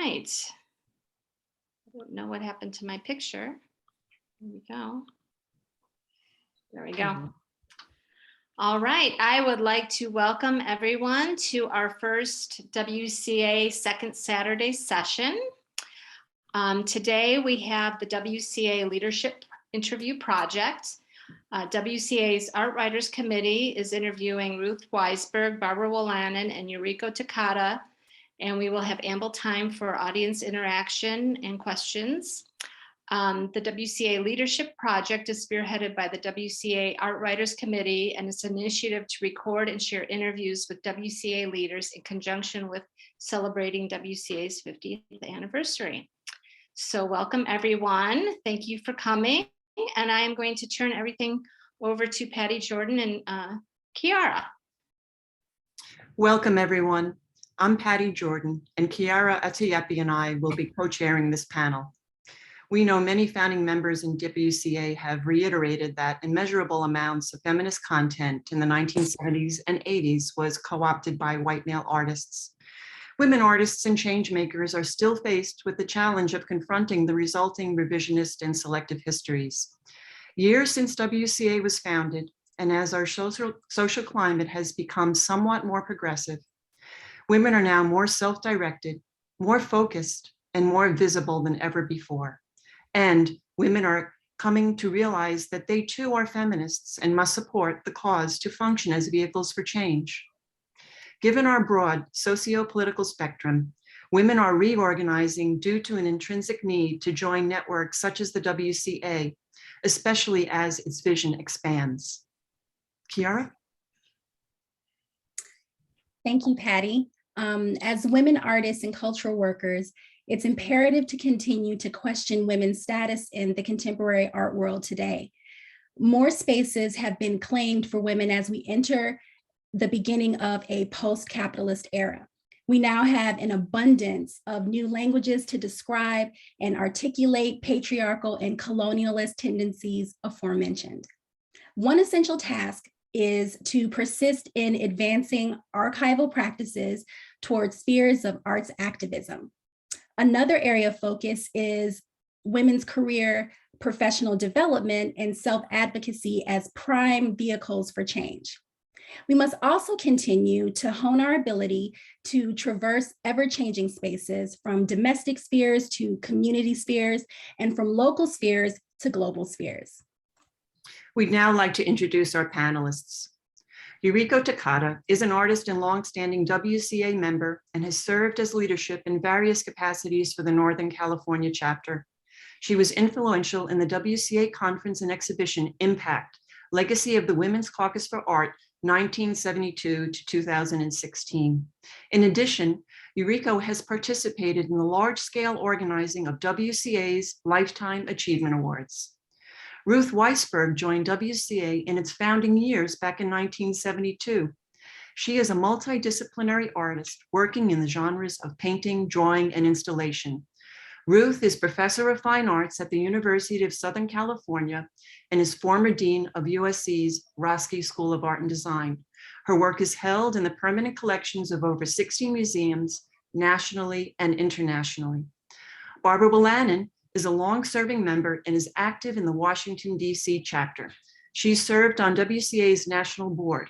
right. I don't know what happened to my picture. There we go. There we go. All right, I would like to welcome everyone to our first WCA Second Saturday session. Today we have the WCA Leadership Interview Project. WCA's Art Writers Committee is interviewing Ruth Weisberg, Barbara Wolanin, and Yuriko Takata, and we will have ample time for audience interaction and questions. The WCA Leadership Project is spearheaded by the WCA Art Writers Committee, and it's an initiative to record and share interviews with WCA leaders in conjunction with celebrating WCA's 50th anniversary. So welcome everyone. Thank you for coming. And I am going to turn everything over to Patti, Jordan, and Chiara. Welcome everyone. I'm Patti Jordan, and Chiara Atoyebi and I will be co-chairing this panel. We know many founding members in WCA have reiterated that immeasurable amounts of feminist content in the 1970s and 80s was co-opted by white male artists. Women artists and change makers are still faced with the challenge of confronting the resulting revisionist and selective histories. Years since WCA was founded, and as our social climate has become somewhat more progressive, women are now more self-directed, more focused, and more visible than ever before. And women are coming to realize that they too are feminists and must support the cause to function as vehicles for change. Given our broad socio-political spectrum, women are reorganizing due to an intrinsic need to join networks such as the WCA, especially as its vision expands. Chiara? Thank you, Patti. As women artists and cultural workers, it's imperative to continue to question women's status in the contemporary art world today. More spaces have been claimed for women as we enter the beginning of a post-capitalist era. We now have an abundance of new languages to describe and articulate patriarchal and colonialist tendencies aforementioned. One essential task is to persist in advancing archival practices towards spheres of arts activism. Another area of focus is women's career, professional development, and self-advocacy as prime vehicles for change. We must also continue to hone our ability to traverse ever-changing spaces, from domestic spheres to community spheres, and from local spheres to global spheres. We'd now like to introduce our panelists. Yuriko Takata is an artist and longstanding WCA member and has served as leadership in various capacities for the Northern California chapter. She was influential in the WCA conference and exhibition Impact, Legacy of the Women's Caucus for Art, 1972 to 2016. In addition, Yuriko has participated in the large-scale organizing of WCA's Lifetime Achievement Awards. Ruth Weisberg joined WCA in its founding years back in 1972. She is a multidisciplinary artist working in the genres of painting, drawing, and installation. Ruth is Professor of Fine Arts at the University of Southern California and is former Dean of USC's Roski School of Art and Design. Her work is held in the permanent collections of over 60 museums, nationally and internationally. Barbara Wolanin is a long-serving member and is active in the Washington, D.C. chapter. She served on WCA's national board.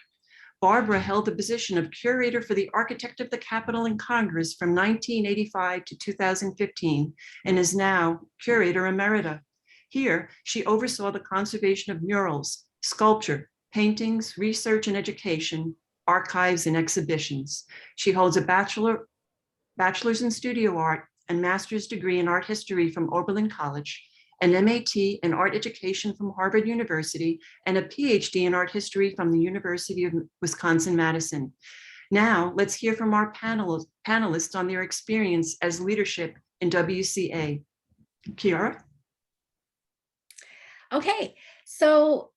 Barbara held the position of curator for the Architect of the Capitol in Congress from 1985 to 2015 and is now curator emerita. Here, she oversaw the conservation of murals, sculpture, paintings, research and education, archives and exhibitions. She holds a bachelor's in studio art and master's degree in art history from Oberlin College, an MAT in art education from Harvard University, and a PhD in art history from the University of Wisconsin-Madison. Now, let's hear from our panelists on their experience as leadership in WCA. Chiara? Okay, so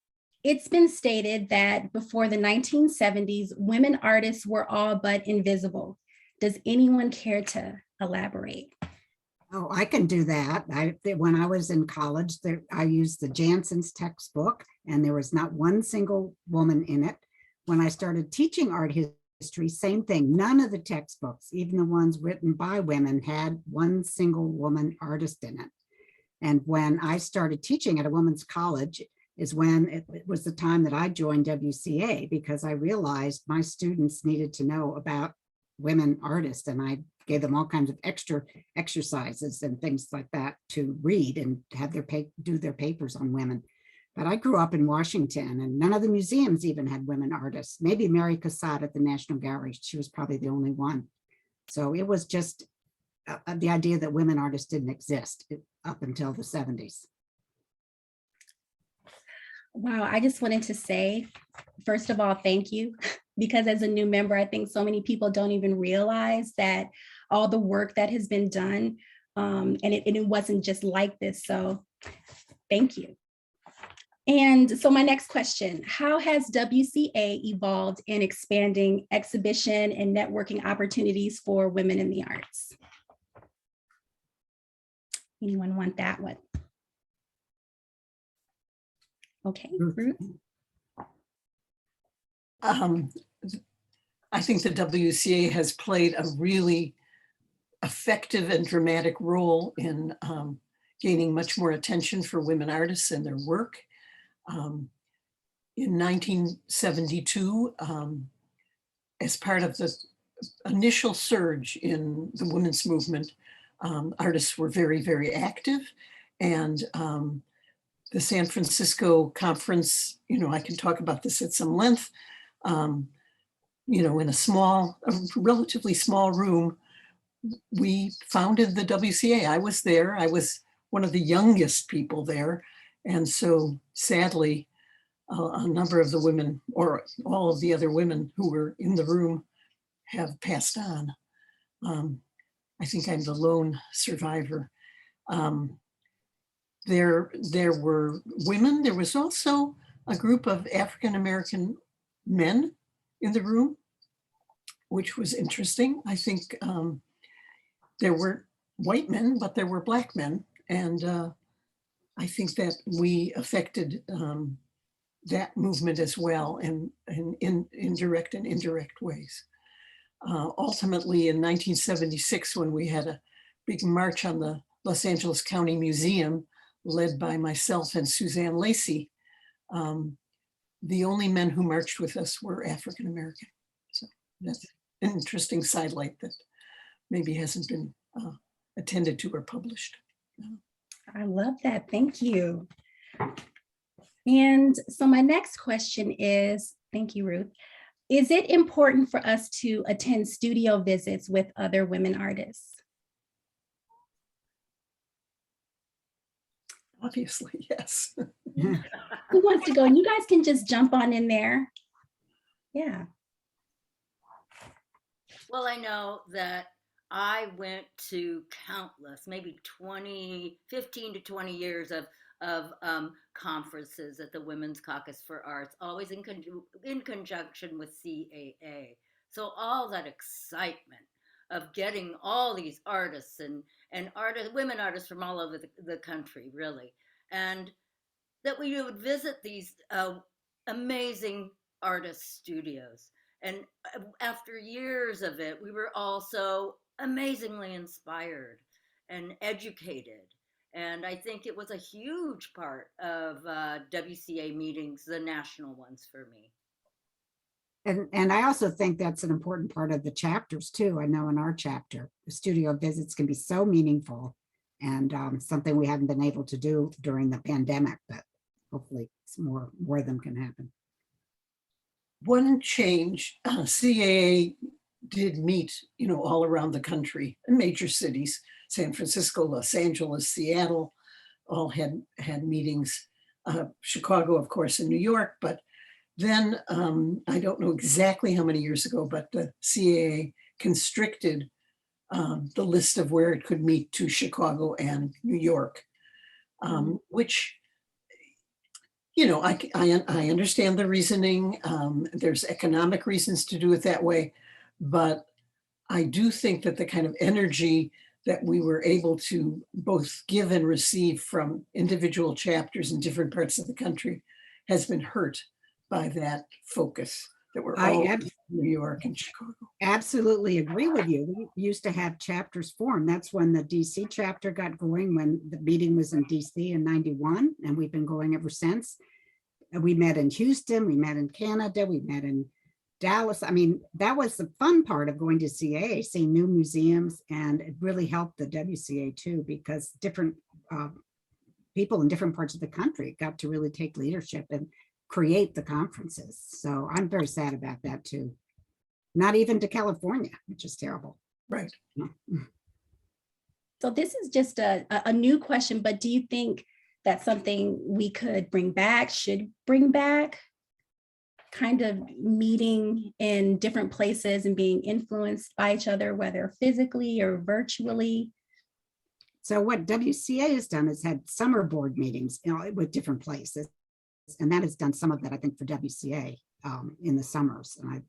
it's been stated that before the 1970s, women artists were all but invisible. Does anyone care to elaborate? Oh, I can do that. When I was in college, I used the Jansen's textbook, and there was not one single woman in it. When I started teaching art history, same thing. None of the textbooks, even the ones written by women, had one single woman artist in it. And when I started teaching at a women's college is when it was the time that I joined WCA, because I realized my students needed to know about women artists, and I gave them all kinds of extra exercises and things like that to read and have do their papers on women. But I grew up in Washington, and none of the museums even had women artists. Maybe Mary Cassatt at the National Gallery, she was probably the only one. So it was just the idea that women artists didn't exist up until the 70s. Wow, I just wanted to say, first of all, thank you, because as a new member, I think so many people don't even realize that all the work that has been done, and it wasn't just like this. So thank you. And so my next question, how has WCA evolved in expanding exhibition and networking opportunities for women in the arts? Anyone want that one? Okay, Ruth. I think the WCA has played a really effective and dramatic role in gaining much more attention for women artists and their work. In 1972, as part of the initial surge in the women's movement, artists were very, very active. And the San Francisco conference, I can talk about this at some length, in a relatively small room, we founded the WCA. I was there. I was one of the youngest people there. And so sadly, a number of the women, or all of the other women who were in the room, have passed on. I think I'm the lone survivor. There were women. There was also a group of African-American men in the room, which was interesting. I think there were white men, but there were Black men. And I think that we affected that movement as well, in indirect and indirect ways. Ultimately, in 1976, when we had a big march on the Los Angeles County Museum, led by myself and Suzanne Lacey, the only men who marched with us were African-American. So that's an interesting sidelight that maybe hasn't been attended to or published. I love that. Thank you. And so my next question is, thank you, Ruth. Is it important for us to attend studio visits with other women artists? Obviously, yes. Who wants to go? You guys can just jump on in there. Yeah. Well, I know that I went to countless, maybe 15 to 20 years of conferences at the Women's Caucus for Arts, always in conjunction with CAA. So all that excitement of getting all these artists and women artists from all over the country, really. And that we would visit these amazing artist studios. And after years of it, we were also amazingly inspired and educated. And I think it was a huge part of WCA meetings, the national ones for me. And I also think that's an important part of the chapters too. I know in our chapter, the studio visits can be so meaningful, and something we haven't been able to do during the pandemic, but hopefully more of them can happen. One change, CAA did meet, all around the country in major cities. San Francisco, Los Angeles, Seattle, all had meetings. Chicago, of course, and New York. But then I don't know exactly how many years ago, but the CAA constricted the list of where it could meet to Chicago and New York, which, I understand the reasoning. There's economic reasons to do it that way, but I do think that the kind of energy that we were able to both give and receive from individual chapters in different parts of the country has been hurt by that focus that were I all ab- in New York and Chicago. absolutely agree with you. We used to have chapters form. That's when the DC chapter got going, when the meeting was in DC in 91, and we've been going ever since. We met in Houston, we met in Canada, we met in Dallas. I mean, that was the fun part of going to CA, seeing new museums, and it really helped the WCA too, because different people in different parts of the country got to really take leadership and create the conferences. So I'm very sad about that too. Not even to California, which is terrible. Right. So this is just a new question, but do you think that's something we could bring back, should bring back? Kind of meeting in different places and being influenced by each other, whether physically or virtually. So what WCA has done is had summer board meetings, with different places. And that has done some of that, I think, for WCA in the summers. And I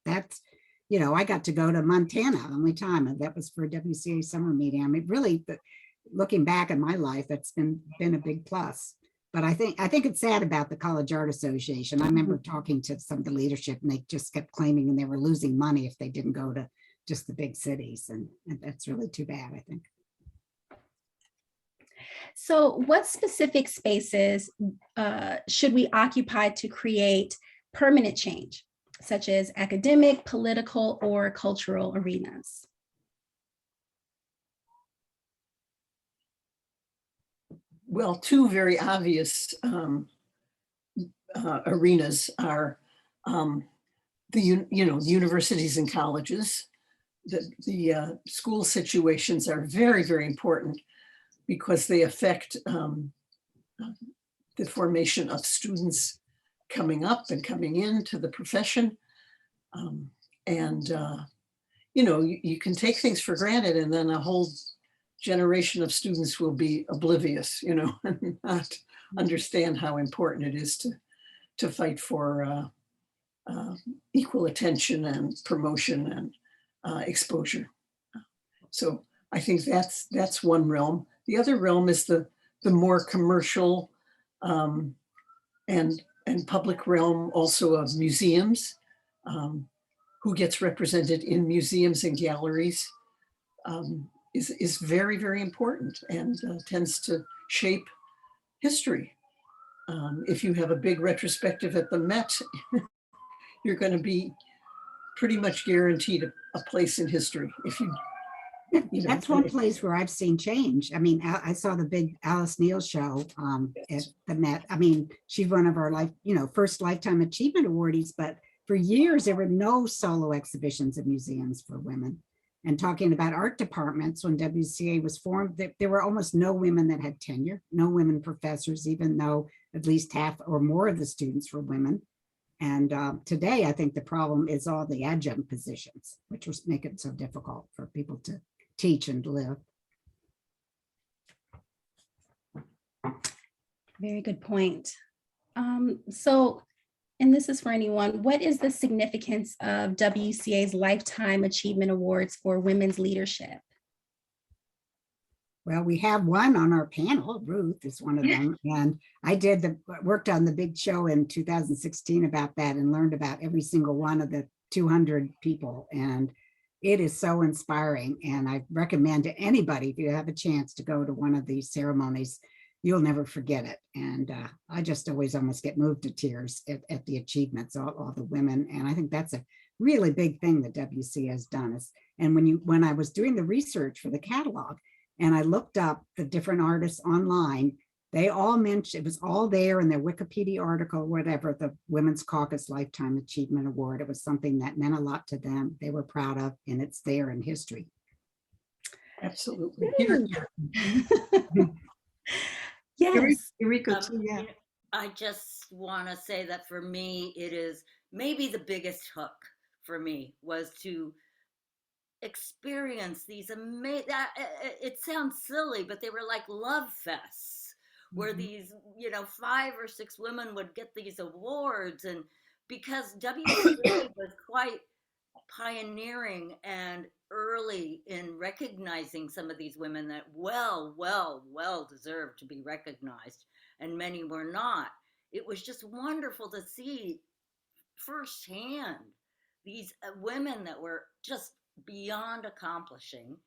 got to go to Montana the only time, and that was for a WCA summer meeting. I mean, really, looking back at my life, that's been a big plus. But I think it's sad about the College Art Association. I remember talking to some of the leadership, and they just kept claiming, and they were losing money if they didn't go to just the big cities. And that's really too bad, I think. So what specific spaces should we occupy to create permanent change, such as academic, political, or cultural arenas? Well, two very obvious arenas are the universities and colleges. The school situations are very, very important because they affect the formation of students coming up and coming into the profession. You can take things for granted, and then a whole generation of students will be oblivious, and not understand how important it is to fight for equal attention and promotion and exposure. So I think that's one realm. The other realm is the more commercial and public realm, also of museums. Who gets represented in museums and galleries is very, very important, and tends to shape history. If you have a big retrospective at the Met, you're going to be pretty much guaranteed a place in history. If you That's one place where I've seen change. I mean, I saw the big Alice Neal show at the Met. I mean, she's one of our first Lifetime Achievement awardees, but for years there were no solo exhibitions at museums for women. And talking about art departments, when WCA was formed, there were almost no women that had tenure, no women professors, even though at least half or more of the students were women. And today, I think the problem is all the adjunct positions, which was make it so difficult for people to teach and live. Very good point. And this is for anyone, what is the significance of WCA's Lifetime Achievement Awards for women's leadership? Well, we have one on our panel. Ruth is one of them. And I worked on the big show in 2016 about that, and learned about every single one of the 200 people. And it is so inspiring. And I recommend to anybody, if you have a chance to go to one of these ceremonies, you'll never forget it. And I just always almost get moved to tears at the achievements, all the women. And I think that's a really big thing that WCA has done. And when I was doing the research for the catalog, and I looked up the different artists online, they all mentioned, it was all there in their Wikipedia article, whatever, the Women's Caucus Lifetime Achievement Award. It was something that meant a lot to them, they were proud of, and it's there in history. Absolutely. Yes. Yuriko too, yeah. I just want to say that for me, it is maybe the biggest hook for me was to experience these amazing, it sounds silly, but they were like love fests where these, 5 or 6 women would get these awards. And because WCA was quite pioneering and early in recognizing some of these women that well deserved to be recognized, and many were not. It was just wonderful to see firsthand these women that were just beyond accomplishing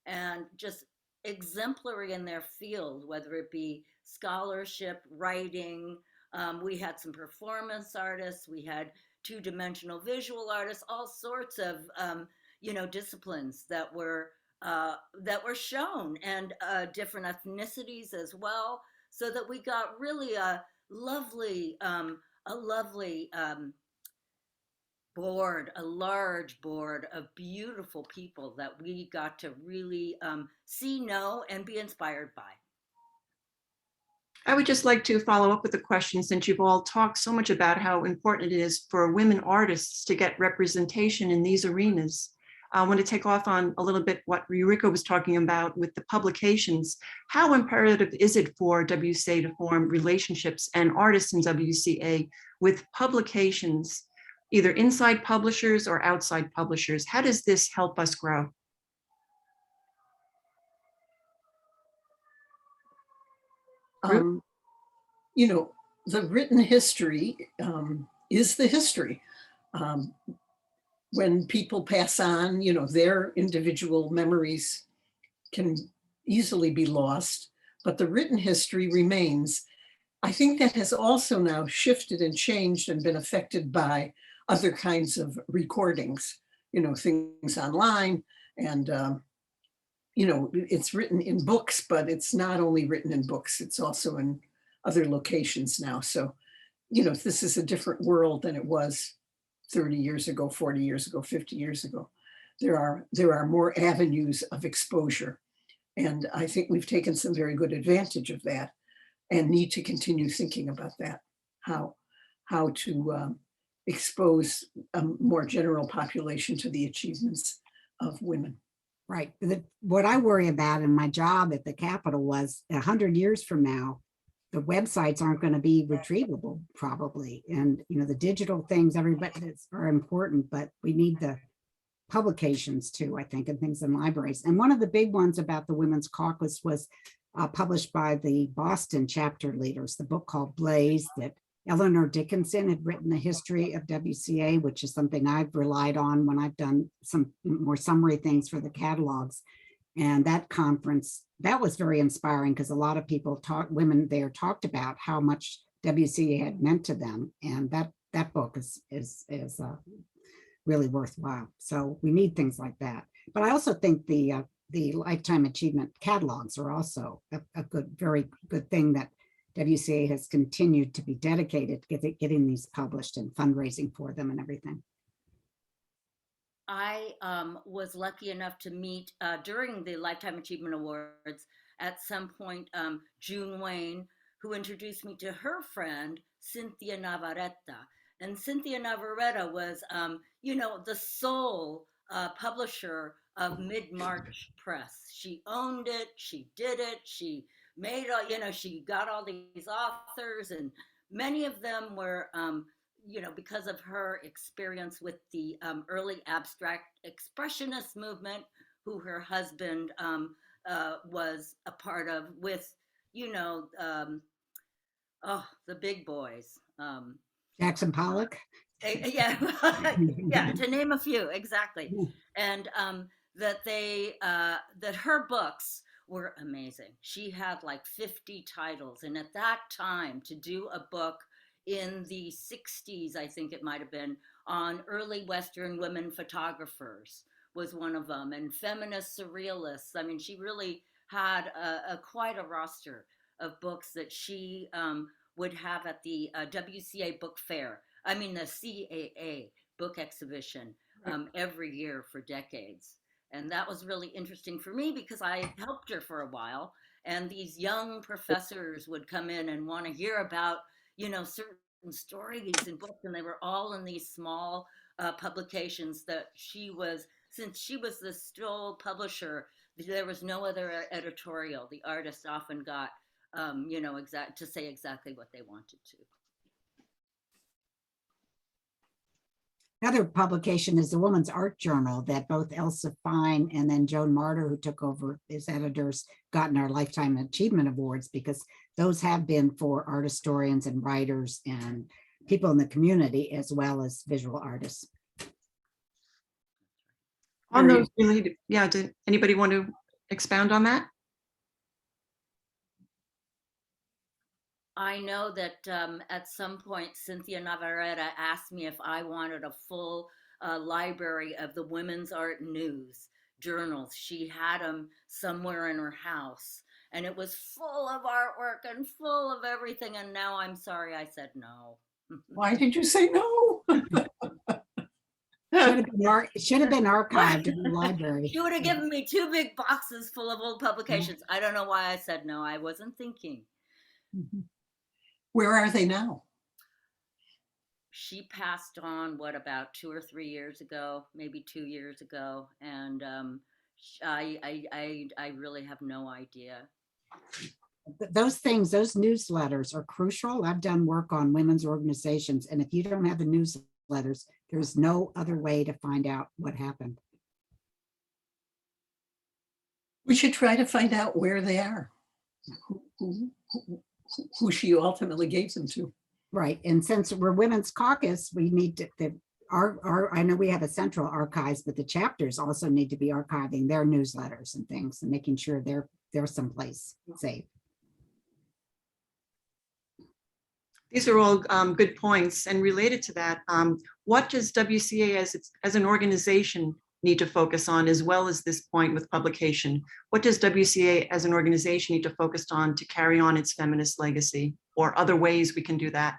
and just exemplary in their field, whether it be scholarship, writing. We had some performance artists, we had two-dimensional visual artists, all sorts of disciplines that were shown, and different ethnicities as well, so that we got really a lovely board, a large board of beautiful people that we got to really see, know, and be inspired by. I would just like to follow up with a question, since you've all talked so much about how important it is for women artists to get representation in these arenas. I want to take off on a little bit what Yuriko was talking about with the publications. How imperative is it for WCA to form relationships and artists in WCA with publications, either inside publishers or outside publishers? How does this help us grow? The written history is the history. When people pass on, their individual memories can easily be lost, but the written history remains. I think that has also now shifted and changed and been affected by other kinds of recordings, things online, and it's written in books, but it's not only written in books, it's also in other locations now. So, this is a different world than it was 30 years ago, 40 years ago, 50 years ago. There are more avenues of exposure. And I think we've taken some very good advantage of that and need to continue thinking about that, how to expose a more general population to the achievements of women. Right. What I worry about in my job at the Capitol was 100 years from now, the websites aren't going to be retrievable probably. And, the digital things, everybody are important, but we need the publications too, I think, and things in libraries. And one of the big ones about the Women's Caucus was published by the Boston chapter leaders, the book called Blaze, that Eleanor Dickinson had written the history of WCA, which is something I've relied on when I've done some more summary things for the catalogs. And that conference, that was very inspiring because a lot of people women there talked about how much WCA had meant to them. And that book is really worthwhile. So we need things like that. But I also think the Lifetime Achievement catalogs are also a very good thing that WCA has continued to be dedicated to getting these published and fundraising for them and everything. I was lucky enough to meet during the Lifetime Achievement Awards at some point June Wayne, who introduced me to her friend, Cynthia Navarrete. And Cynthia Navarrete was, the sole publisher of Mid-March Press. She owned it, she did it, she made, she got all these authors, and many of them were, because of her experience with the early abstract expressionist movement, who her husband was a part of with, the big boys. Jackson Pollock? Yeah, to name a few, exactly. And that her books were amazing. She had like 50 titles. And at that time, to do a book in the 60s, I think it might have been, on early Western women photographers was one of them, and feminist surrealists. I mean, she really had quite a roster of books that she would have at the WCA book fair. I mean, the CAA book exhibition every year for decades. And that was really interesting for me because I helped her for a while. And these young professors would come in and want to hear about, certain stories and books. And they were all in these small publications that since she was the sole publisher, there was no other editorial. The artist often got, to say exactly what they wanted to. Another publication is the Woman's Art Journal that both Elsa Fine and then Joan Martyr, who took over as editors, gotten our Lifetime Achievement Awards, because those have been for art historians and writers and people in the community, as well as visual artists. On those related, yeah, did anybody want to expound on that? I know that at some point Cynthia Navarrete asked me if I wanted a full library of the women's art news journals. She had them somewhere in her house, and it was full of artwork and full of everything. And now I'm sorry I said no. Why did you say no? It should have been archived in the library. She would have given me 2 big boxes full of old publications. I don't know why I said no. I wasn't thinking. Where are they now? She passed on, what, about 2 or 3 years ago, maybe 2 years ago, and I really have no idea. Those things, those newsletters are crucial. I've done work on women's organizations, and if you don't have the newsletters, there's no other way to find out what happened. We should try to find out where they are, who she ultimately gave them to. Right, and since we're Women's Caucus, we need to, I know we have a central archives, but the chapters also need to be archiving their newsletters and things and making sure they're someplace safe. These are all good points. And related to that, what does WCA as an organization need to focus on, as well as this point with publication? What does WCA as an organization need to focus on to carry on its feminist legacy, or other ways we can do that?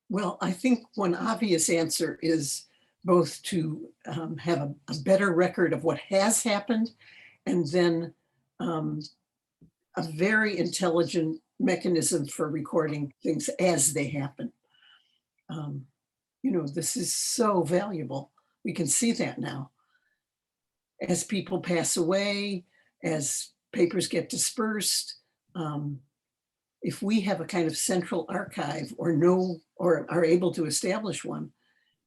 Well, I think one obvious answer is both to have a better record of what has happened, and then a very intelligent mechanism for recording things as they happen. This is so valuable. We can see that now. As people pass away, as papers get dispersed, if we have a kind of central archive or are able to establish one,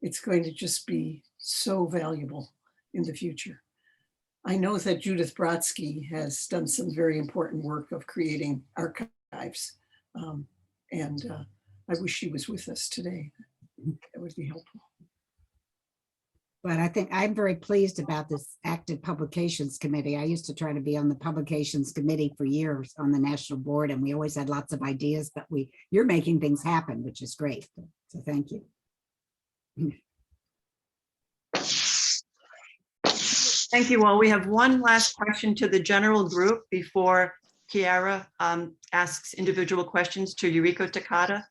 it's going to just be so valuable in the future. I know that Judith Brodsky has done some very important work of creating archives, and I wish she was with us today. That would be helpful. But I think I'm very pleased about this active publications committee. I used to try to be on the publications committee for years on the national board, and we always had lots of ideas, but you're making things happen, which is great. So thank you. Thank you all. We have one last question to the general group before Chiara asks individual questions to Yuriko Takata.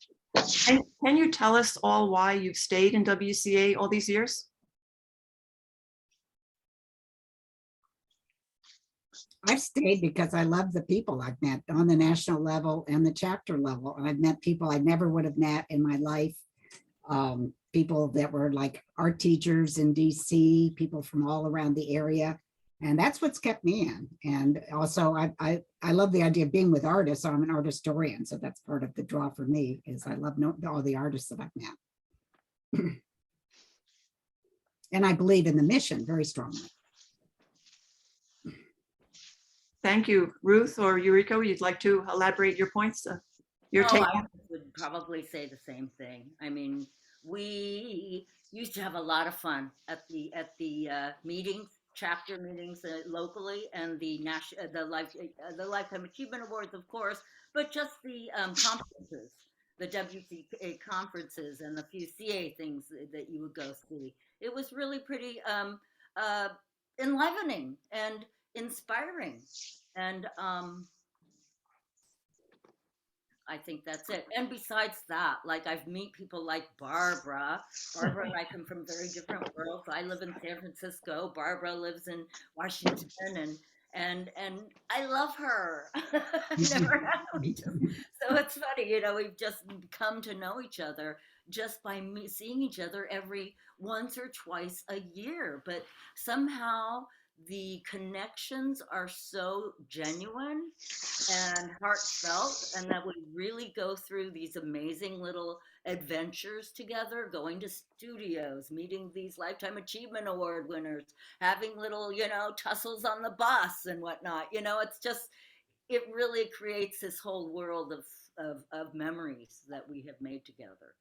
Can you tell us all why you've stayed in WCA all these years? I've stayed because I love the people I've met on the national level and the chapter level. And I've met people I never would have met in my life. People that were like art teachers in DC, people from all around the area. And that's what's kept me in. And also I love the idea of being with artists. I'm an art historian. So that's part of the draw for me, is I love all the artists that I've met. And I believe in the mission very strongly. Thank you. Ruth or Yuriko, you'd like to elaborate your points? Your take? I would probably say the same thing. I mean, we used to have a lot of fun at the meetings, chapter meetings locally, and the Lifetime Achievement Awards, of course, but just the conferences, the WCA conferences, and the few CA things that you would go see. It was really pretty enlivening and inspiring, and I think that's it. And besides that, like, I've met people like Barbara. Barbara and I come from very different worlds. I live in San Francisco. Barbara lives in Washington, and I love her. Never had. So it's funny, we've just come to know each other just by seeing each other every once or twice a year. But somehow the connections are so genuine and heartfelt, and that we really go through these amazing little adventures together, going to studios, meeting these Lifetime Achievement Award winners, having little, tussles on the bus and whatnot. It's just, it really creates this whole world of memories that we have made together.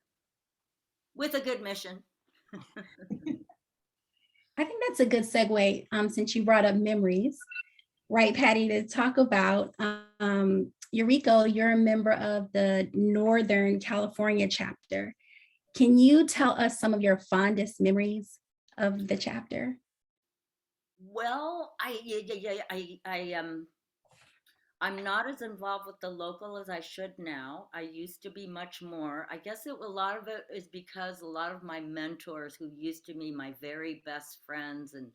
with a good mission. I think that's a good segue, since you brought up memories, right, Patti, to talk about Yuriko, you're a member of the Northern California chapter. Can you tell us some of your fondest memories of the chapter? Well, I'm not as involved with the local as I should now. I used to be much more. I guess a lot of it is because a lot of my mentors who used to be my very best friends, and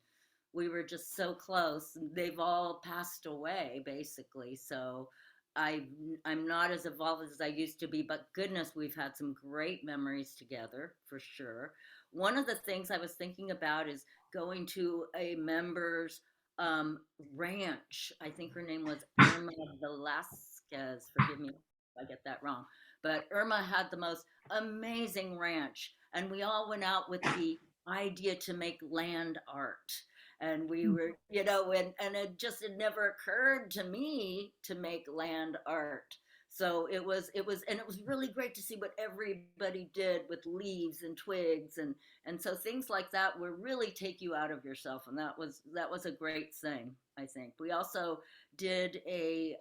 we were just so close, they've all passed away basically. So I I'm not as involved as I used to be, but goodness, we've had some great memories together for sure. One of the things I was thinking about is going to a member's um, ranch. I think her name was Irma Velasquez. Forgive me if I get that wrong. But Irma had the most amazing ranch. And we all went out with the idea to make land art. And we were, and it never occurred to me to make land art. So and it was really great to see what everybody did with leaves and twigs, and so things like that will really take you out of yourself, and that was a great thing. I think we also did a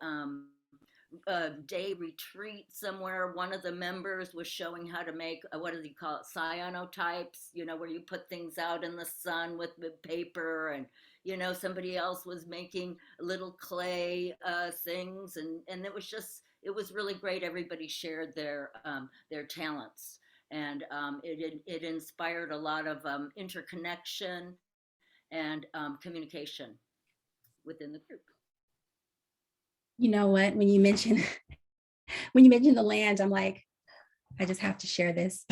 day retreat somewhere. One of the members was showing how to make what do you call it, cyanotypes, where you put things out in the sun with the paper, and somebody else was making little clay things, and it was really great. Everybody shared their talents, and it inspired a lot of interconnection and communication within the group. You know what? When you mention the land, I'm like, I just have to share this.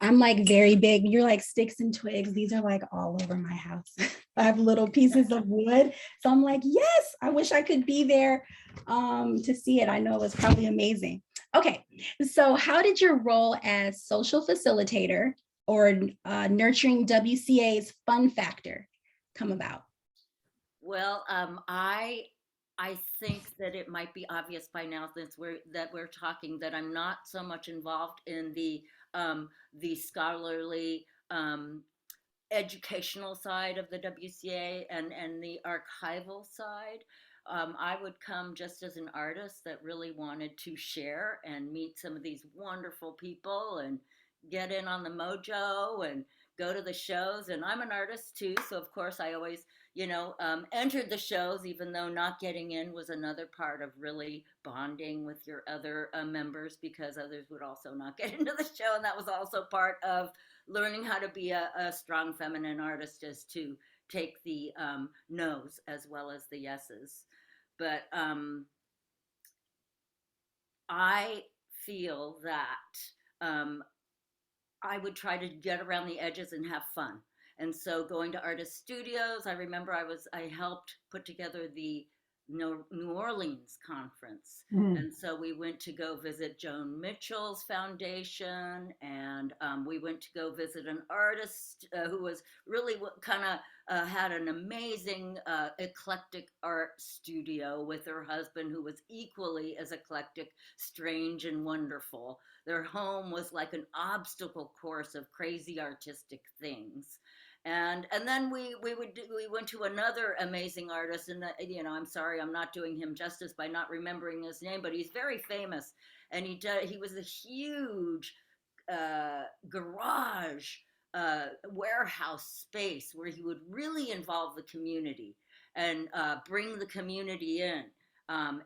I'm like very big. You're like sticks and twigs. These are like all over my house. I have little pieces of wood. So I'm like, yes, I wish I could be there to see it. I know it was probably amazing. Okay, so how did your role as social facilitator or nurturing WCA's fun factor come about? Well, I think that it might be obvious by now since we're talking that I'm not so much involved in the scholarly educational side of the WCA and the archival side. I would come just as an artist that really wanted to share and meet some of these wonderful people and get in on the mojo and go to the shows. And I'm an artist too, so of course I always entered the shows, even though not getting in was another part of really bonding with your other members, because others would also not get into the show. And that was also part of learning how to be a strong feminine artist, is to take the no's as well as the yeses. But I feel that I would try to get around the edges and have fun. And so going to artist studios, I remember I helped put together the New Orleans conference. And so we went to go visit Joan Mitchell's foundation, and we went to go visit an artist who was really kind of had an amazing eclectic art studio with her husband, who was equally as eclectic, strange, and wonderful. Their home was like an obstacle course of crazy artistic things. And then we went to another amazing artist, and I'm sorry, I'm not doing him justice by not remembering his name, but he's very famous, and he was a huge garage warehouse space where he would really involve the community and bring the community in.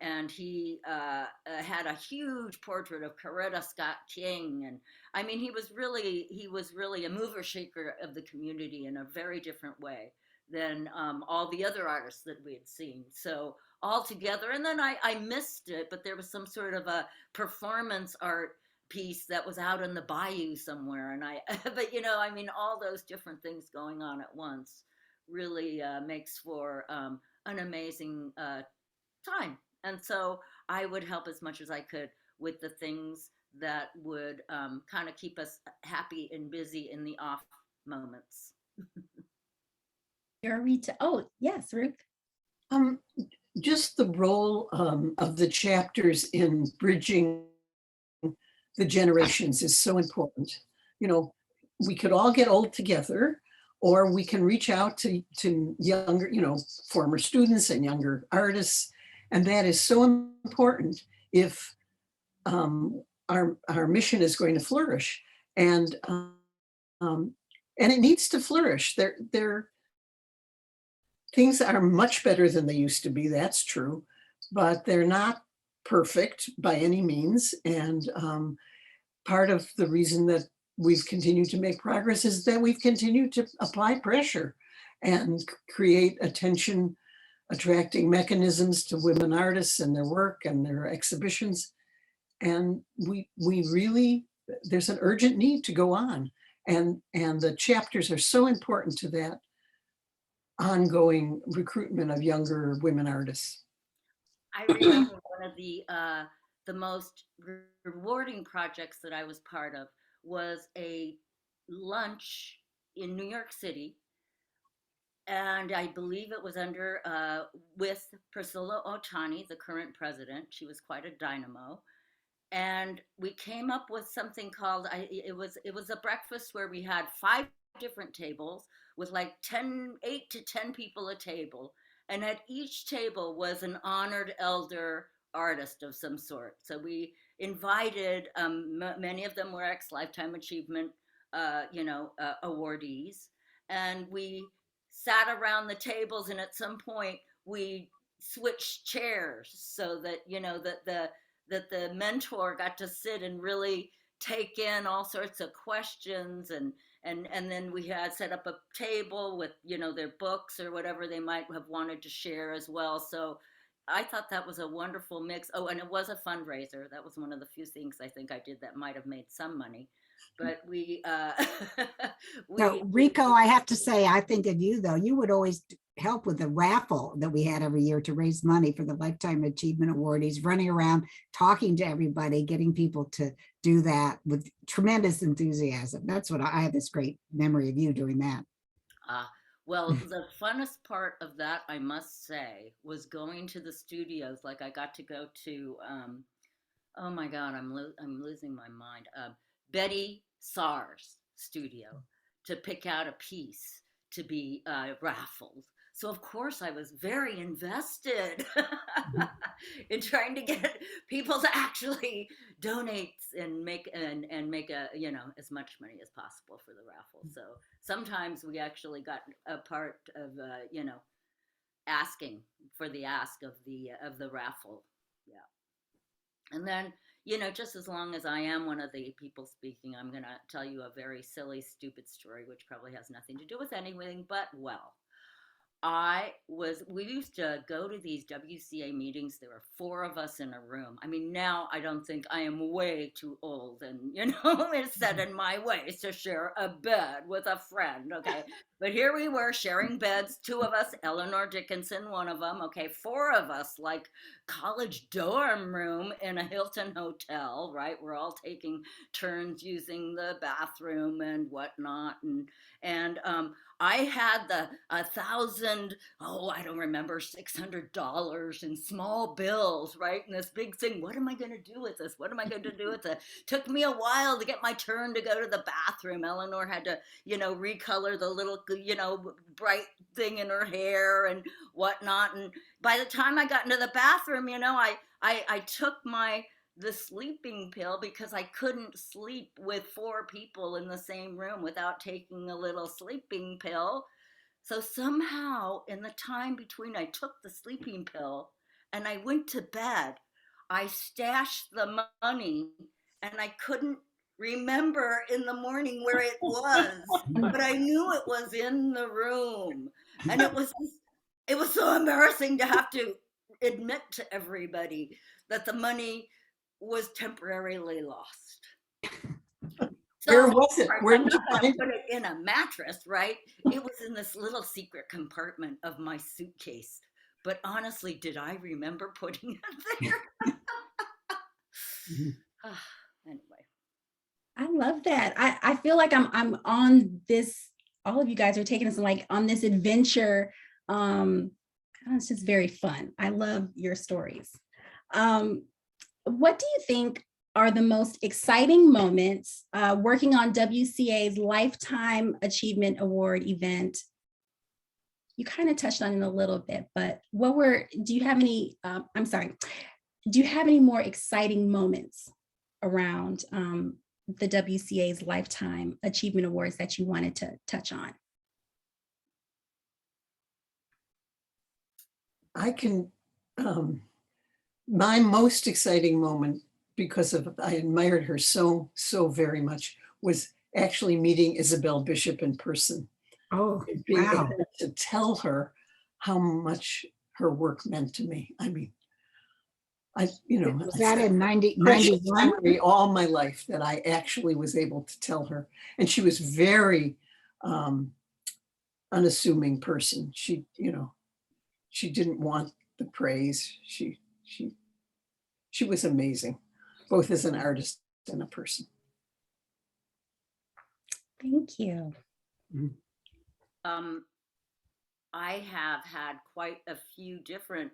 And he had a huge portrait of Coretta Scott King, and I mean, he was really a mover shaker of the community in a very different way than all the other artists that we had seen. So all together, and then I missed it, but there was some sort of a performance art piece that was out in the bayou somewhere, and but I mean, all those different things going on at once really makes for an amazing time. And so I would help as much as I could with the things that would kind of keep us happy and busy in the off moments. Oh, yes, Ruth. Just the role of the chapters in bridging the generations is so important. we could all get old together, or we can reach out to younger, former students and younger artists. And that is so important if our mission is going to flourish. And it needs to flourish. Things are much better than they used to be, that's true, but they're not perfect by any means. And part of the reason that we've continued to make progress is that we've continued to apply pressure and create attention attracting mechanisms to women artists and their work and their exhibitions. And we really, there's an urgent need to go on. And the chapters are so important to that ongoing recruitment of younger women artists. I remember one of the most rewarding projects that I was part of was a lunch in New York City. And I believe it was under with Priscilla Otani, the current president. She was quite a dynamo. And we came up with something called, it was a breakfast where we had 5 different tables with like 8 to 10 people a table. And at each table was an honored elder artist of some sort. So we invited, many of them were ex-Lifetime Achievement, awardees. And we sat around the tables, and at some point we switched chairs so that, that the mentor got to sit and really take in all sorts of questions, and then we had set up a table with, their books or whatever they might have wanted to share as well. So I thought that was a wonderful mix. Oh, and it was a fundraiser. That was one of the few things I think I did that might have made some money. But we So Rico, I have to say, I think of you though, you would always help with the raffle that we had every year to raise money for the Lifetime Achievement Awardees, running around, talking to everybody, getting people to do that with tremendous enthusiasm. That's what I have this great memory of you doing that. Well, the funnest part of that, I must say, was going to the studios. Like I got to go to, oh my God, I'm losing my mind. Betty Saar's studio to pick out a piece to be raffled. So of course I was very invested in trying to get people to actually donate and make a, as much money as possible for the raffle. So sometimes we actually got a part of, asking for the ask of the raffle. Yeah. And then, just as long as I am one of the people speaking, I'm going to tell you a very silly, stupid story, which probably has nothing to do with anything, but well. We used to go to these WCA meetings. There were 4 of us in a room. I mean, now I don't think I am way too old and, it's set in my ways to share a bed with a friend. Okay. But here we were sharing beds, 2 of us, Eleanor Dickinson, one of them. Okay. 4 of us, like college dorm room in a Hilton hotel, right? We're all taking turns using the bathroom and whatnot. And I had the $1,000, I don't remember, $600 in small bills, right? And this big thing, what am I going to do with this? What am I going to do with it? Took me a while to get my turn to go to the bathroom. Eleanor had to, recolor the little, bright thing in her hair and whatnot. And by the time I got into the bathroom, I took the sleeping pill because I couldn't sleep with 4 people in the same room without taking a little sleeping pill. So somehow in the time between I took the sleeping pill and I went to bed, I stashed the money and I couldn't remember in the morning where it was, but I knew it was in the room. And it was so embarrassing to have to admit to everybody that the money was temporarily lost. So, where was it? Where did you find it? Put it in a mattress, right? It was in this little secret compartment of my suitcase. But honestly, did I remember putting it there? Anyway. I love that. I feel like I'm on this, all of you guys are taking us like on this adventure. It's just very fun. I love your stories. What do you think are the most exciting moments working on WCA's Lifetime Achievement Award event? You kind of touched on it a little bit, but do you have any, do you have any more exciting moments around the WCA's Lifetime Achievement Awards that you wanted to touch on? I can, my most exciting moment, because I admired her so very much, was actually meeting Isabel Bishop in person. Oh, And being wow. able to tell her how much her work meant to me. I mean, Was that in 91? memory all my life that I actually was able to tell her. And she was very unassuming person. She didn't want the praise. She was amazing, both as an artist and a person. Thank you. I have had quite a few different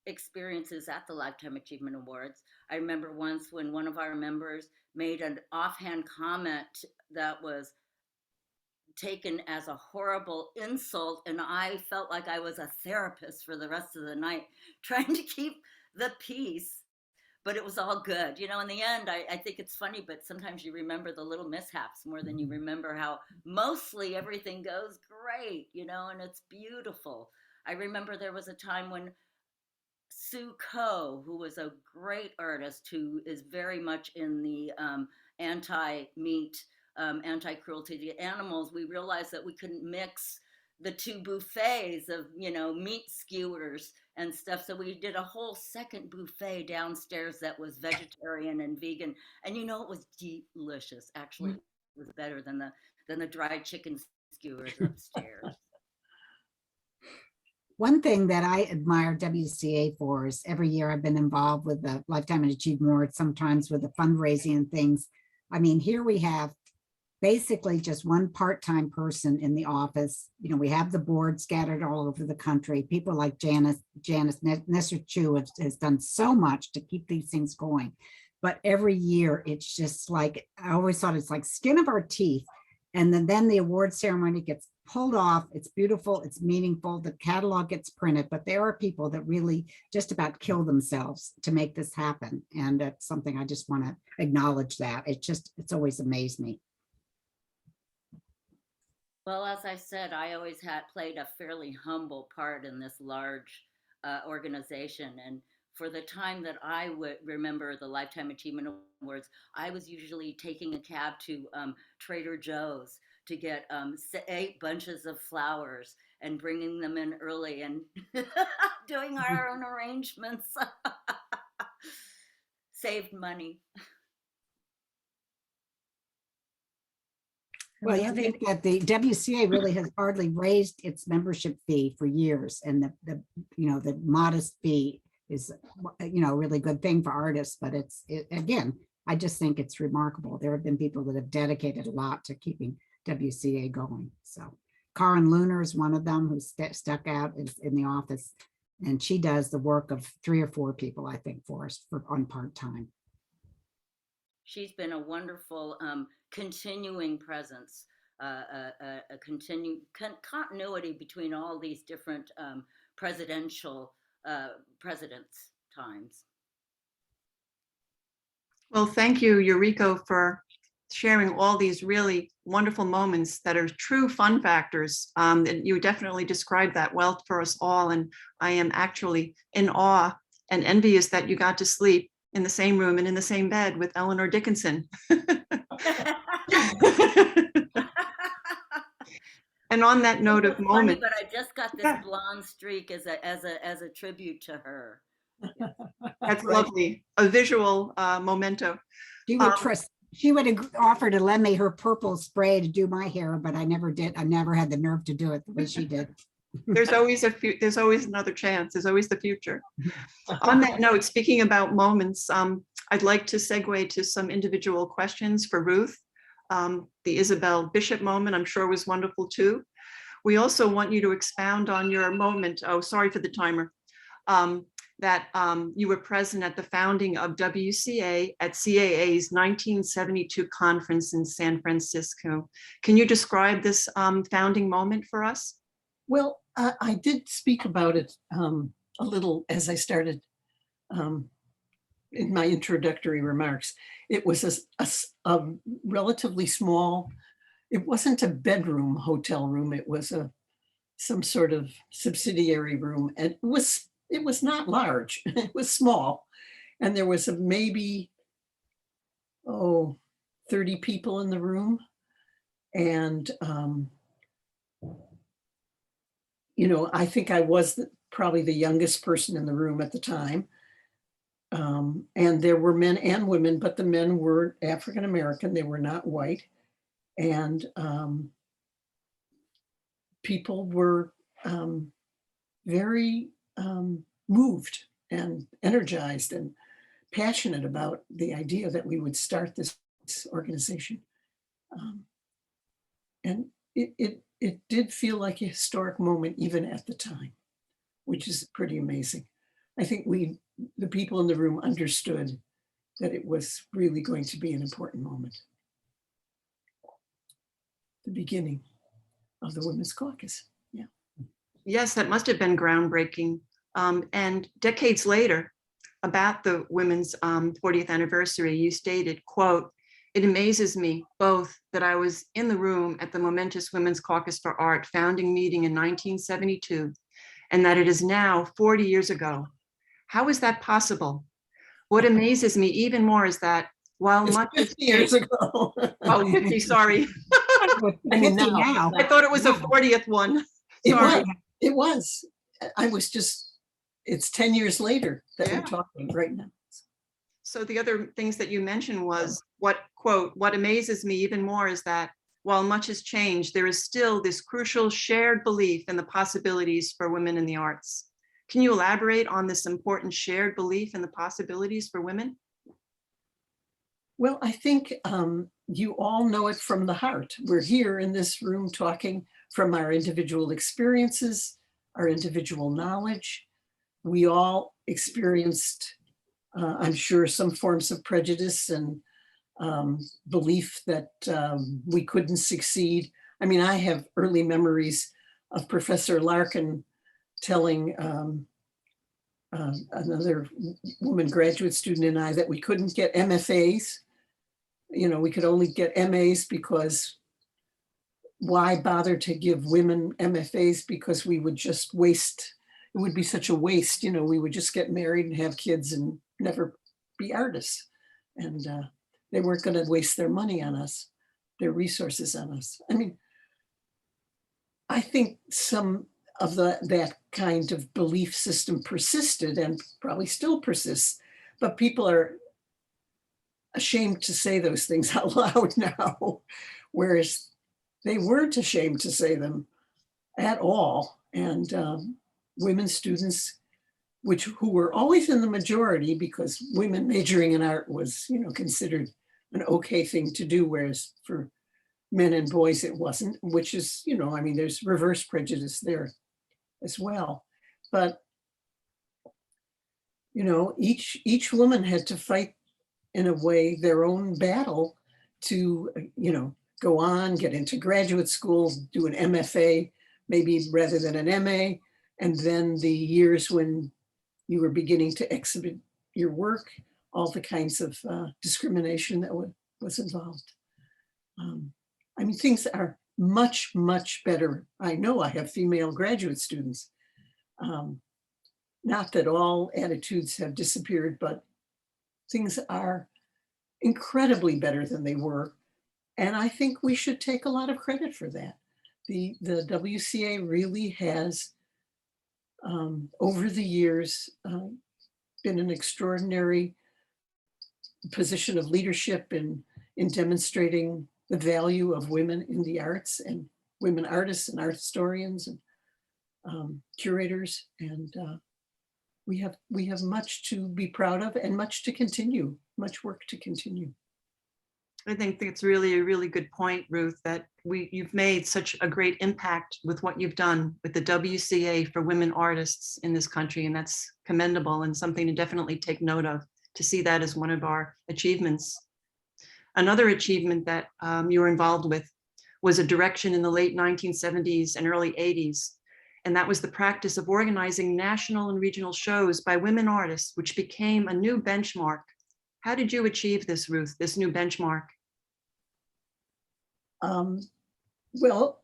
experiences at the Lifetime Achievement Awards. I remember once when one of our members made an offhand comment that was taken as a horrible insult, and I felt like I was a therapist for the rest of the night trying to keep the peace. But it was all good. In the end, I think it's funny, but sometimes you remember the little mishaps more than you remember how mostly everything goes great, and it's beautiful. I remember there was a time when Sue Coe, who was a great artist who is very much in the anti-meat, anti-cruelty to animals, we realized that we couldn't mix the two buffets of, meat skewers and stuff. So we did a whole second buffet downstairs that was vegetarian and vegan. And it was delicious. Actually, it was better than the dried chicken skewers upstairs. One thing that I admire WCA for is every year I've been involved with the Lifetime Achievement Award, sometimes with the fundraising and things. I mean, here we have basically just one part-time person in the office. We have the board scattered all over the country. People like Janice Nesser-Chu has done so much to keep these things going. But every year it's just like, I always thought it's like skin of our teeth. And then the award ceremony gets pulled off. It's beautiful. It's meaningful. The catalog gets printed, but there are people that really just about kill themselves to make this happen. And that's something I just want to acknowledge that. It's always amazed me. Well, as I said, I always played a fairly humble part in this large organization. And for the time that I would remember the Lifetime Achievement Awards, I was usually taking a cab to Trader Joe's to get 8 bunches of flowers and bringing them in early and doing our own arrangements. Saved money. Well, I think that the WCA really has hardly raised its membership fee for years, and the modest fee is a really good thing for artists. But again, I just think it's remarkable. There have been people that have dedicated a lot to keeping WCA going. So Karen Lunar is one of them who stuck out in the office, and she does the work of 3 or 4 people, I think, for us on part-time. She's been a wonderful continuing presence, a continuity between all these different presidents' times. Well, thank you, Yuriko, for sharing all these really wonderful moments that are true fun factors. And you definitely described that well for us all. And I am actually in awe and envious that you got to sleep in the same room and in the same bed with Eleanor Dickinson. And on that note of moment, but I just got this blonde streak as a tribute to her. That's lovely. A visual memento. She would have offered to lend me her purple spray to do my hair, but I never did. I never had the nerve to do it the way she did. There's always another chance. There's always the future. On that note, speaking about moments, I'd like to segue to some individual questions for Ruth. The Isabel Bishop moment, I'm sure, was wonderful too. We also want you to expound on your moment. Oh, sorry for the timer. that you were present at the founding of WCA at CAA's 1972 conference in San Francisco. Can you describe this founding moment for us? Well, I did speak about it a little as I started in my introductory remarks. It was a relatively small, it wasn't a bedroom hotel room. It was some sort of subsidiary room. And it was not large, it was small. And there was maybe, 30 people in the room. And, I think I was probably the youngest person in the room at the time. And there were men and women, but the men were African-American, they were not white. And people were very moved and energized and passionate about the idea that we would start this organization. And it did feel like a historic moment even at the time, which is pretty amazing. I think the people in the room understood that it was really going to be an important moment. The beginning of the Women's Caucus. Yeah. Yes, that must have been groundbreaking. And decades later, about the women's 40th anniversary, you stated, quote, "It amazes me both that I was in the room at the momentous Women's Caucus for Art founding meeting in 1972, and that it is now 40 years ago. How is that possible? What amazes me even more is that while It's much 50 years ago. oh, 50, sorry. I mean, 50 now. now. I thought it was a 40th one. Sorry. It was. I was just, it's 10 years later that Yeah. we're talking right now. So the other things that you mentioned was what amazes me even more is that while much has changed, there is still this crucial shared belief in the possibilities for women in the arts. Can you elaborate on this important shared belief in the possibilities for women? Well, I think you all know it from the heart. We're here in this room talking from our individual experiences, our individual knowledge. We all experienced, I'm sure, some forms of prejudice and belief that we couldn't succeed. I mean, I have early memories of Professor Larkin telling another woman graduate student and I that we couldn't get MFAs. We could only get MAs because why bother to give women MFAs, because we would just waste, it would be such a waste, we would just get married and have kids and never be artists. And they weren't going to waste their money on us, their resources on us. I mean, I think some of that kind of belief system persisted and probably still persists, but people are ashamed to say those things out loud now, whereas they weren't ashamed to say them at all. And women students, who were always in the majority because women majoring in art was, considered an okay thing to do, whereas for men and boys it wasn't, which is, there's reverse prejudice there as well. But, each woman had to fight in a way their own battle to, go on, get into graduate school, do an MFA, maybe rather than an MA. And then the years when you were beginning to exhibit your work, all the kinds of discrimination that was involved. Things are much, much better. I know I have female graduate students. Not that all attitudes have disappeared, but things are incredibly better than they were. And I think we should take a lot of credit for that. The WCA really has, over the years, been an extraordinary position of leadership in demonstrating the value of women in the arts and women artists and art historians and curators. And we have much to be proud of and much to continue, much work to continue. I think it's really a really good point, Ruth, that you've made such a great impact with what you've done with the WCA for women artists in this country, and that's commendable and something to definitely take note of, to see that as one of our achievements. Another achievement that you were involved with was a direction in the late 1970s and early 80s, and that was the practice of organizing national and regional shows by women artists, which became a new benchmark. How did you achieve this, Ruth, this new benchmark? Well,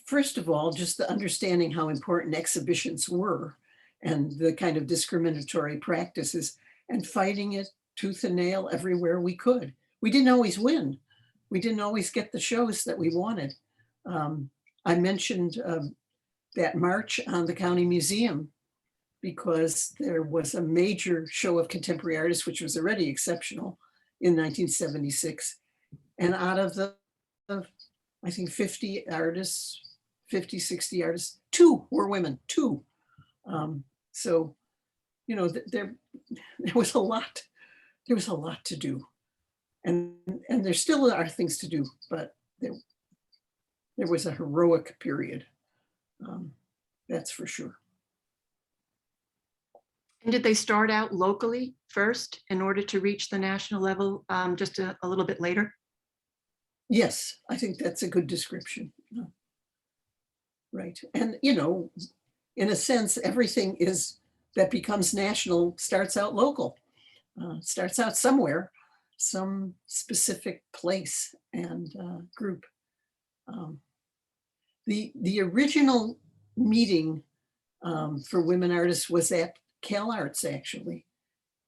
first of all, just the understanding how important exhibitions were and the kind of discriminatory practices, and fighting it tooth and nail everywhere we could. We didn't always win. We didn't always get the shows that we wanted. I mentioned that march on the county museum because there was a major show of contemporary artists, which was already exceptional in 1976. And out of the, I think 50 artists, 50, 60 artists, 2 were women, 2. So, you know, there was a lot to do. And there still are things to do, but there was a heroic period. That's for sure. And did they start out locally first in order to reach the national level just a little bit later? Yes, I think that's a good description. Right. And, you know, in a sense, everything that becomes national starts out local, starts out somewhere, some specific place and group. The original meeting for women artists was at Cal Arts, actually,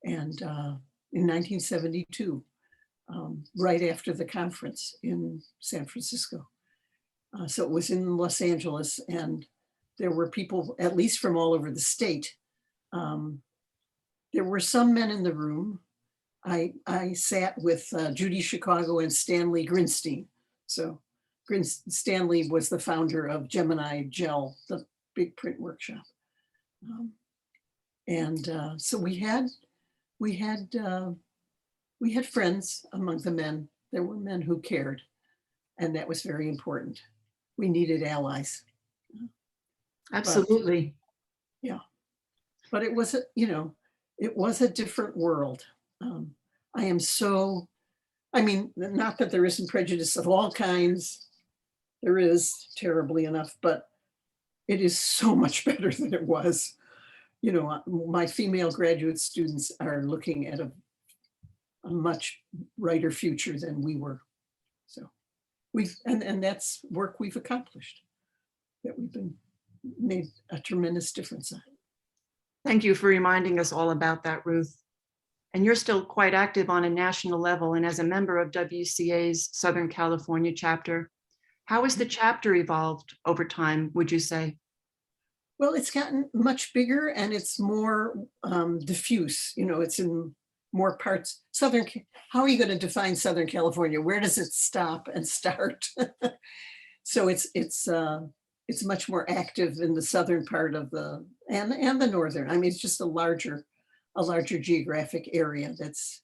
and in 1972. Right after the conference in San Francisco. So it was in Los Angeles, and there were people, at least from all over the state. There were some men in the room. I sat with Judy Chicago and Stanley Grinstein. So Stanley was the founder of Gemini Gel, the big print workshop. So we had friends among the men. There were men who cared, and that was very important. We needed allies. Absolutely. But it was, it was a different world. I mean, not that there isn't prejudice of all kinds. There is, terribly enough, but it is so much better than it was. You know, my female graduate students are looking at a much brighter future than we were. So and that's work we've accomplished, that we've made a tremendous difference on. Thank you for reminding us all about that, Ruth. And you're still quite active on a national level and as a member of WCA's Southern California chapter. How has the chapter evolved over time, would you say? Well, it's gotten much bigger and it's more diffuse. You know, it's in more parts. How are you going to define Southern California? Where does it stop and start? So it's much more active in the southern part of and the northern. I mean, it's just a larger geographic area that's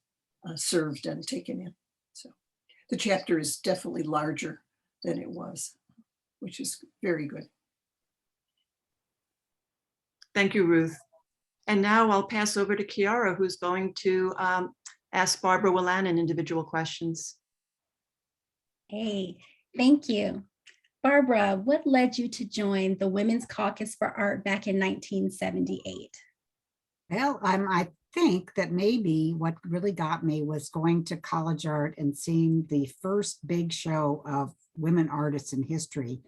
served and taken in. So the chapter is definitely larger than it was, which is very good. Thank you, Ruth. And now I'll pass over to Chiara, who's going to ask Barbara Wolanin individual questions. Hey, thank you. Barbara, what led you to join the Women's Caucus for Art back in 1978? Well, I think that maybe what really got me was going to college art and seeing the first big show of women artists in history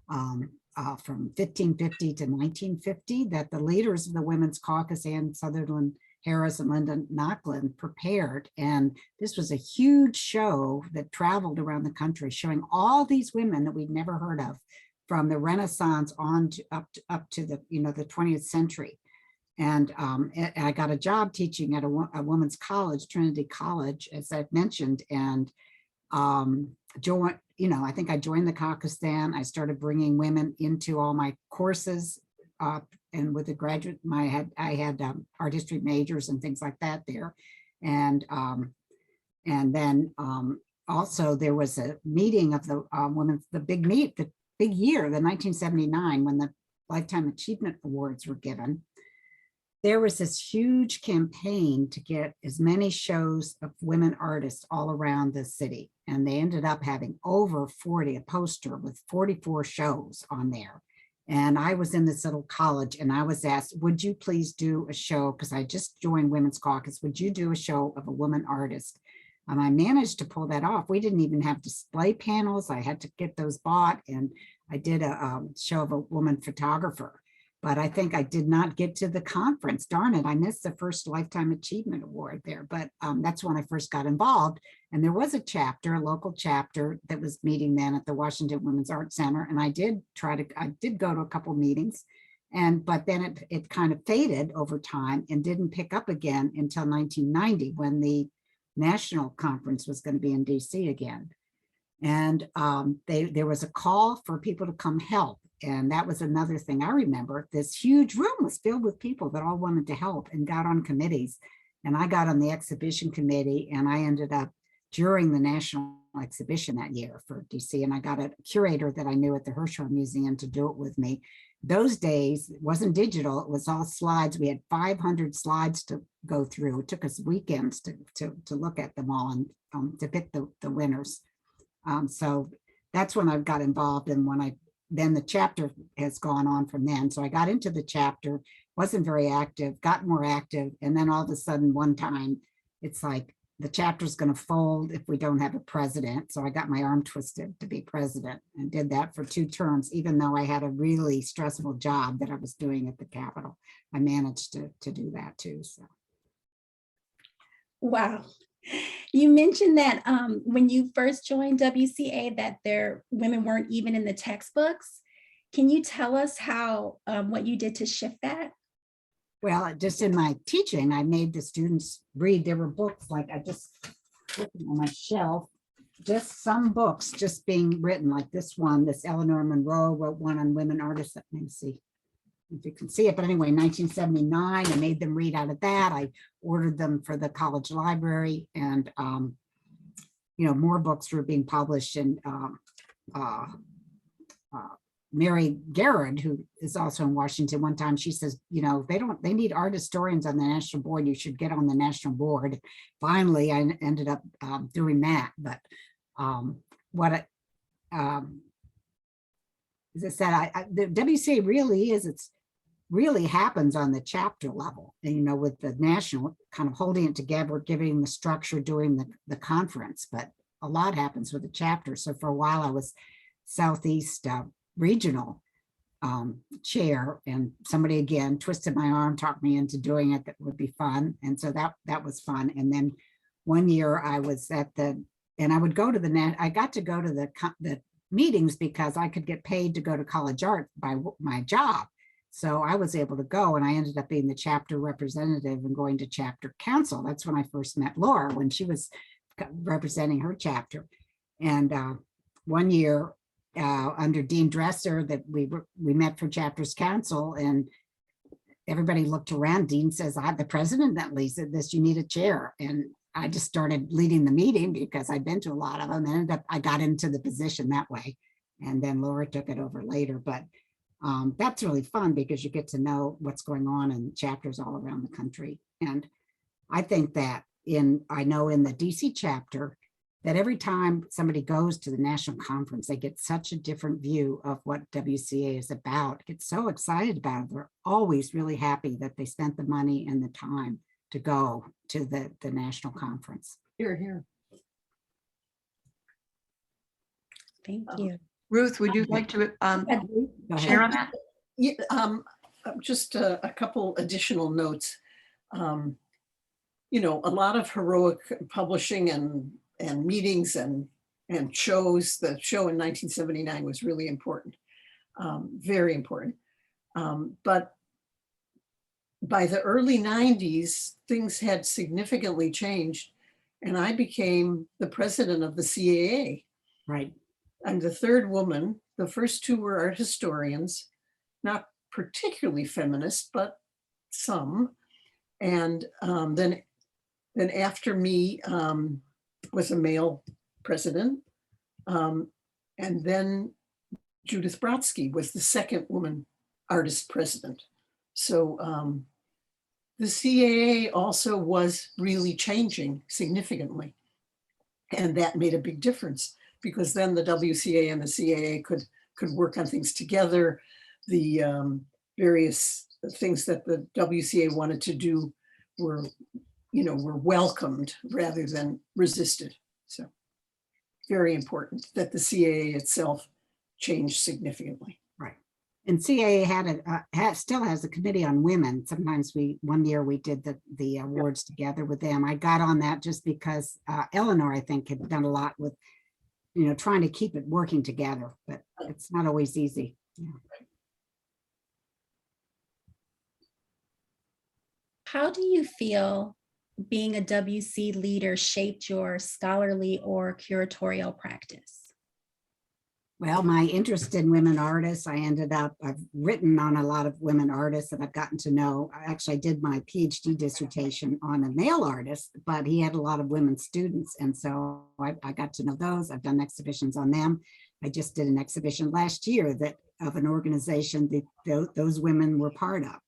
from 1550 to 1950 that the leaders of the Women's Caucus, Anne Sutherland Harris and Linda Nochlin, prepared. And this was a huge show that traveled around the country, showing all these women that we'd never heard of, from the Renaissance on to up to the the 20th century. And I got a job teaching at a women's college, Trinity College, as I've mentioned, and joined. I think I joined the caucus then. I started bringing women into all my courses, and with the graduate, I had art history majors and things like that there, and then also there was a meeting of the women, the big year, the 1979, when the Lifetime Achievement Awards were given. There was this huge campaign to get as many shows of women artists all around the city. And they ended up having over 40, a poster with 44 shows on there. And I was in this little college and I was asked, would you please do a show? Because I just joined Women's Caucus. Would you do a show of a woman artist? And I managed to pull that off. We didn't even have display panels. I had to get those bought. And I did a show of a woman photographer. But I think I did not get to the conference. Darn it, I missed the first Lifetime Achievement Award there. But that's when I first got involved. And there was a chapter, a local chapter that was meeting then at the Washington Women's Art Center. And I did go to a couple meetings. But then it kind of faded over time and didn't pick up again until 1990 when the national conference was going to be in DC again. And there was a call for people to come help. And that was another thing I remember. This huge room was filled with people that all wanted to help and got on committees. And I got on the exhibition committee and I ended up during the national exhibition that year for DC. And I got a curator that I knew at the Hirshhorn Museum to do it with me. Those days, it wasn't digital, it was all slides. We had 500 slides to go through. It took us weekends to look at them all and to pick the winners. So that's when I got involved, and then the chapter has gone on from then. So I got into the chapter, wasn't very active, got more active. And then all of a sudden one time, it's like the chapter's going to fold if we don't have a president. So I got my arm twisted to be president and did that for 2 terms, even though I had a really stressful job that I was doing at the Capitol. I managed to do that too. So. Wow. You mentioned that when you first joined WCA that women weren't even in the textbooks. Can you tell us how what you did to shift that? Well, just in my teaching, I made the students read. There were books like I just looking on my shelf, just some books just being written like this one. This Eleanor Monroe wrote one on women artists. Let me see if you can see it. But anyway, 1979, I made them read out of that. I ordered them for the college library, and more books were being published. And Mary Garrett, who is also in Washington, one time she says, they need art historians on the national board. You should get on the national board. Finally, I ended up doing that. But as I said, the WCA really is, it's really happens on the chapter level, and with the national kind of holding it together, giving the structure, doing the conference, but a lot happens with the chapter. So for a while I was Southeast regional chair, and somebody again twisted my arm, talked me into doing it. That would be fun. And so that was fun. And then one year I was and I would go to I got to go to the meetings because I could get paid to go to college art by my job. So I was able to go, and I ended up being the chapter representative and going to chapter council. That's when I first met Laura, when she was representing her chapter. And one year under Dean Dresser that we met for chapters council, and everybody looked around. Dean says, "I'm the president that leads this, you need a chair." And I just started leading the meeting because I'd been to a lot of them, and I got into the position that way. And then Laura took it over later. But that's really fun because you get to know what's going on in chapters all around the country. And I think that I know in the DC chapter that every time somebody goes to the national conference, they get such a different view of what WCA is about, get so excited about it. They're always really happy that they spent the money and the time to go to the national conference. Here. Thank you. Ruth, would you like to share on that? Yeah, just a couple additional notes. A lot of heroic publishing and meetings and shows. The show in 1979 was really important, very important. But by the early 90s, things had significantly changed, and I became the president of the CAA. Right. I'm the third woman. The first 2 were art historians, not particularly feminist, but some. And then after me was a male president. And then Judith Brodsky was the second woman artist president. So the CAA also was really changing significantly. And that made a big difference, because then the WCA and the CAA could work on things together. The various things that the WCA wanted to do were welcomed rather than resisted. So very important that the CAA itself changed significantly. Right. And CAA still has a committee on women. Sometimes one year we did the awards together with them. I got on that just because Eleanor, I think, had done a lot with, trying to keep it working together, but it's not always easy. Yeah. How do you feel being a WC leader shaped your scholarly or curatorial practice? Well, my interest in women artists, I've written on a lot of women artists that I've gotten to know. I did my PhD dissertation on a male artist, but he had a lot of women students. And so I got to know those. I've done exhibitions on them. I just did an exhibition last year of an organization that those women were part of.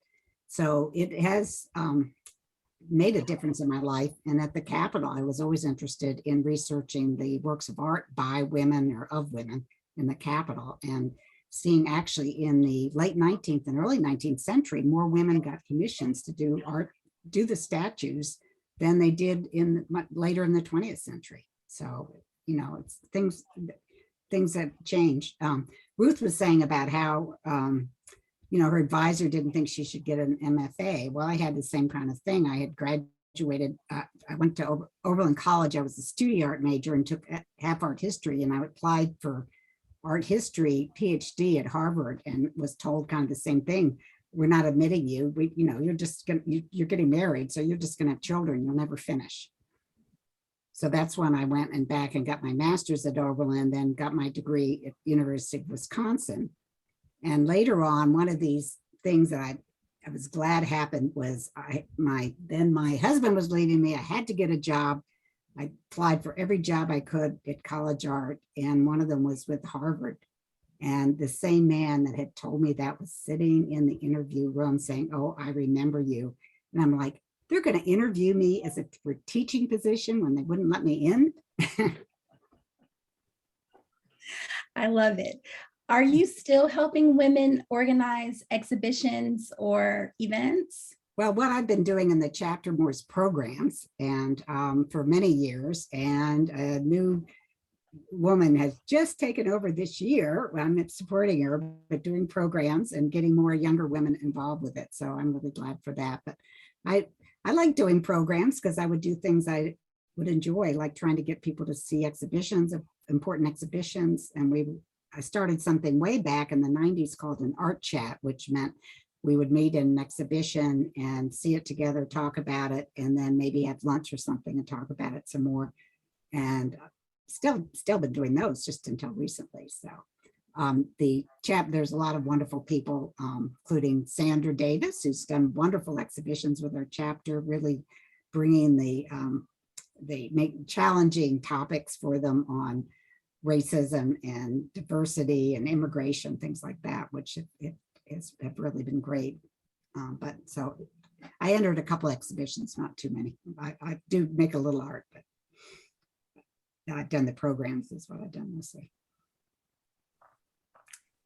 So it has made a difference in my life. And at the Capitol, I was always interested in researching the works of art by women or of women in the Capitol, and seeing actually in the late 19th and early 19th century, more women got commissions to do art, do the statues than they did later in the 20th century. So, it's things that changed. Ruth was saying about how, her advisor didn't think she should get an MFA. Well, I had the same kind of thing. I had graduated, I went to Oberlin College. I was a studio art major and took half art history, and I applied for art history PhD at Harvard and was told kind of the same thing. We're not admitting you. You're getting married, so you're just gonna have children. You'll never finish. So that's when I went back and got my master's at Oberlin, then got my degree at University of Wisconsin. And later on, one of these things that I was glad happened was my husband was leaving me. I had to get a job. I applied for every job I could at College Art, and one of them was with Harvard. And the same man that had told me that was sitting in the interview room saying, "Oh, I remember you." And I'm like, they're going to interview me as for a teaching position when they wouldn't let me in? I love it. Are you still helping women organize exhibitions or events? Well, what I've been doing in the chapter more is programs, and for many years, and a new woman has just taken over this year. I'm supporting her, but doing programs and getting more younger women involved with it. So I'm really glad for that. But I like doing programs because I would do things I would enjoy, like trying to get people to see exhibitions, important exhibitions. And I started something way back in the 90s called an art chat, which meant we would meet in an exhibition and see it together, talk about it, and then maybe have lunch or something and talk about it some more. And still been doing those just until recently. So there's a lot of wonderful people, including Sandra Davis, who's done wonderful exhibitions with our chapter, really bringing they make challenging topics for them on racism and diversity and immigration, things like that, which have really been great. But so I entered a couple exhibitions, not too many. I do make a little art, but I've done the programs is what I've done mostly.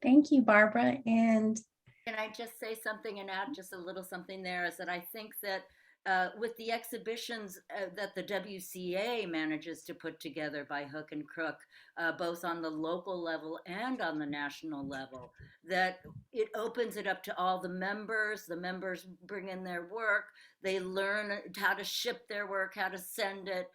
Thank you, Barbara. And can I just say something and add just a little something there, is that I think that with the exhibitions that the WCA manages to put together by hook and crook, both on the local level and on the national level, that it opens it up to all the members bring in their work, they learn how to ship their work, how to send it,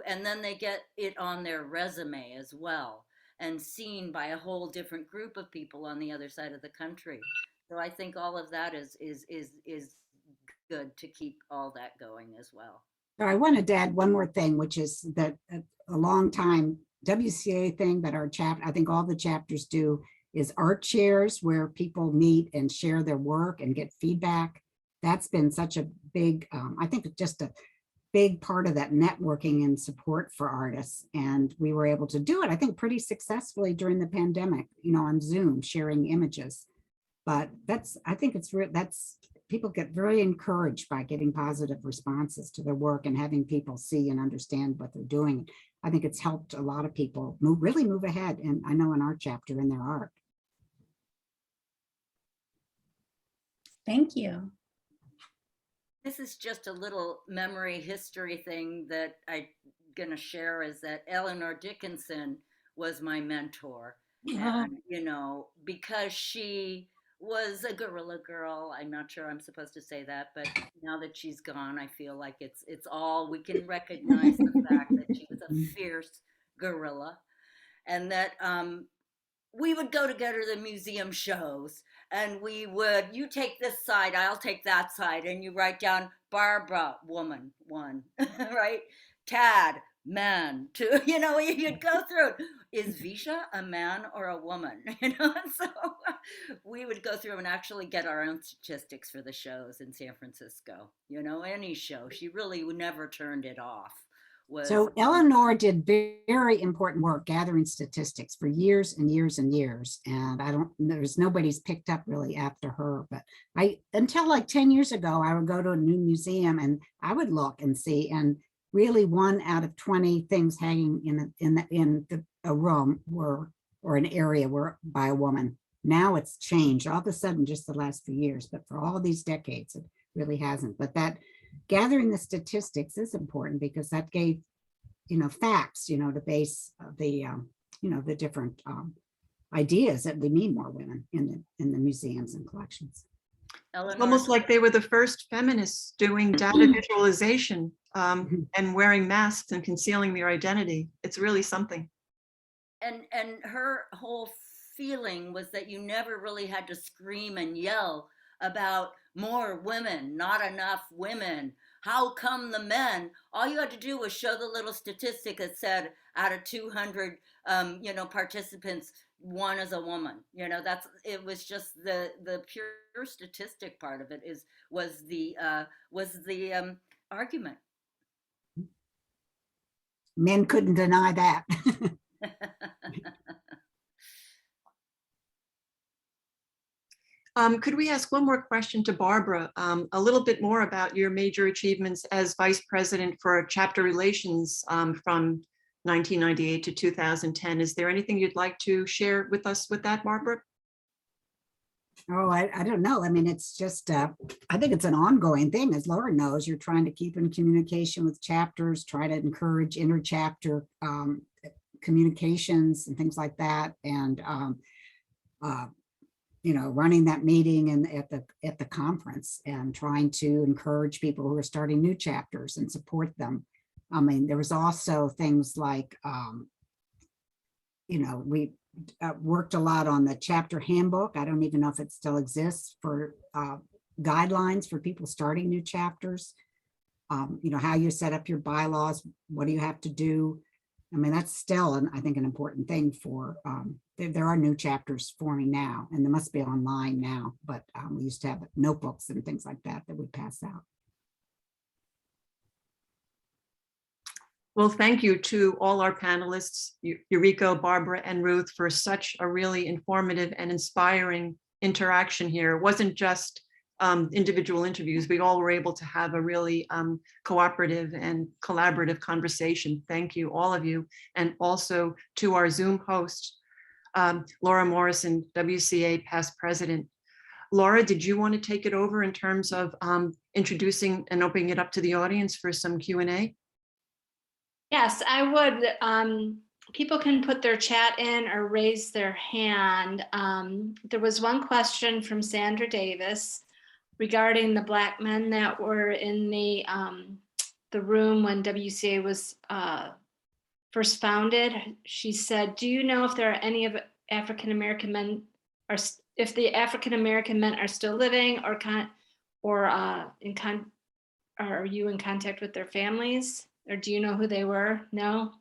and then they get it on their resume as well, and seen by a whole different group of people on the other side of the country. So I think all of that is good to keep all that going as well. I wanted to add one more thing, which is that a long time WCA thing that I think all the chapters do is art shares, where people meet and share their work and get feedback. That's been such a big, I think just big part of that networking and support for artists. And we were able to do it, I think, pretty successfully during the pandemic, on Zoom, sharing images. But I think people get very encouraged by getting positive responses to their work and having people see and understand what they're doing. I think it's helped a lot of people really move ahead. And I know in our chapter in their art. Thank you. This is just a little memory history thing that I'm going to share, is that Eleanor Dickinson was my mentor. And, because she was a guerrilla girl, I'm not sure I'm supposed to say that, but now that she's gone, I feel like it's all we can recognize the fact that she was a fierce guerrilla, and that we would go together to the museum shows, and you take this side, I'll take that side, and you write down Barbara, woman, 1, right? Tad, man, 2, you'd go through it. Is Visha a man or a woman? And so we would go through and actually get our own statistics for the shows in San Francisco, any show. She really never turned it off. So Eleanor did very important work gathering statistics for years and years and years. And nobody's picked up really after her, but until like 10 years ago, I would go to a new museum and I would look and see, and really 1 out of 20 things hanging in a room or an area were by a woman. Now it's changed all of a sudden, just the last few years, but for all these decades, it really hasn't. But that gathering the statistics is important because that gave, facts, to base the different ideas that we need more women in the museums and collections. Eleanor, Almost like they were the first feminists doing data visualization and wearing masks and concealing their identity. It's really something. And her whole feeling was that you never really had to scream and yell about more women, not enough women. How come the men? All you had to do was show the little statistic that said out of 200, participants, 1 is a woman. It was just the pure statistic part of it was the argument. Men couldn't deny that. Could we ask one more question to Barbara? A little bit more about your major achievements as Vice President for Chapter Relations from 1998 to 2010. Is there anything you'd like to share with us with that, Barbara? Oh, I don't know. I mean, it's just, I think it's an ongoing thing. As Laura knows, you're trying to keep in communication with chapters, try to encourage inter-chapter communications and things like that. And, running that meeting and at the conference and trying to encourage people who are starting new chapters and support them. I mean, there was also things like, we worked a lot on the chapter handbook. I don't even know if it still exists, for guidelines for people starting new chapters. How you set up your bylaws, what do you have to do? I mean, that's still, I think, an important thing for, there are new chapters forming now, and they must be online now, but we used to have notebooks and things like that we pass out. Well, thank you to all our panelists, Yuriko, Barbara, and Ruth, for such a really informative and inspiring interaction here. It wasn't just individual interviews. We all were able to have a really cooperative and collaborative conversation. Thank you, all of you. And also to our Zoom host, Laura Morrison, WCA past president. Laura, did you want to take it over in terms of introducing and opening it up to the audience for some Q&A? Yes, I would. People can put their chat in or raise their hand. There was one question from Sandra Davis regarding the Black men that were in the room when WCA was first founded. She said, do you know if there are any of African-American men, or if the African-American men are still living, or are you in contact with their families? Or do you know who they were? No?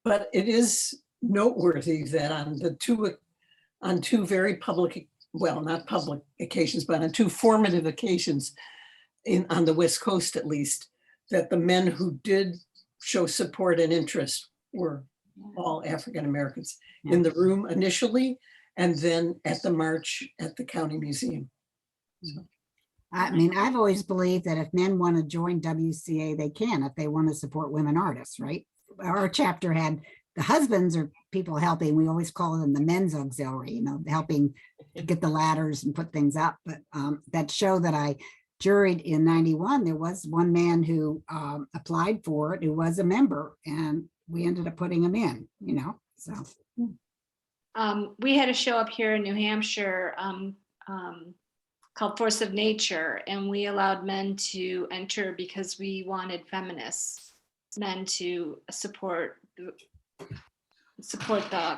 But it is noteworthy that on two very public, well, not public occasions, but on 2 formative occasions, on the West Coast at least, that the men who did show support and interest were all African Americans in the room initially, and then at the march at the county museum. So. I mean, I've always believed that if men want to join WCA, they can, if they want to support women artists, right? Our chapter had the husbands or people helping, we always call them the men's auxiliary, you know, helping get the ladders and put things up. But that show that I juried in 91, there was one man who applied for it, who was a member, and we ended up putting him in, you know, so. We had a show up here in New Hampshire called Force of Nature, and we allowed men to enter because we wanted feminists, men to support the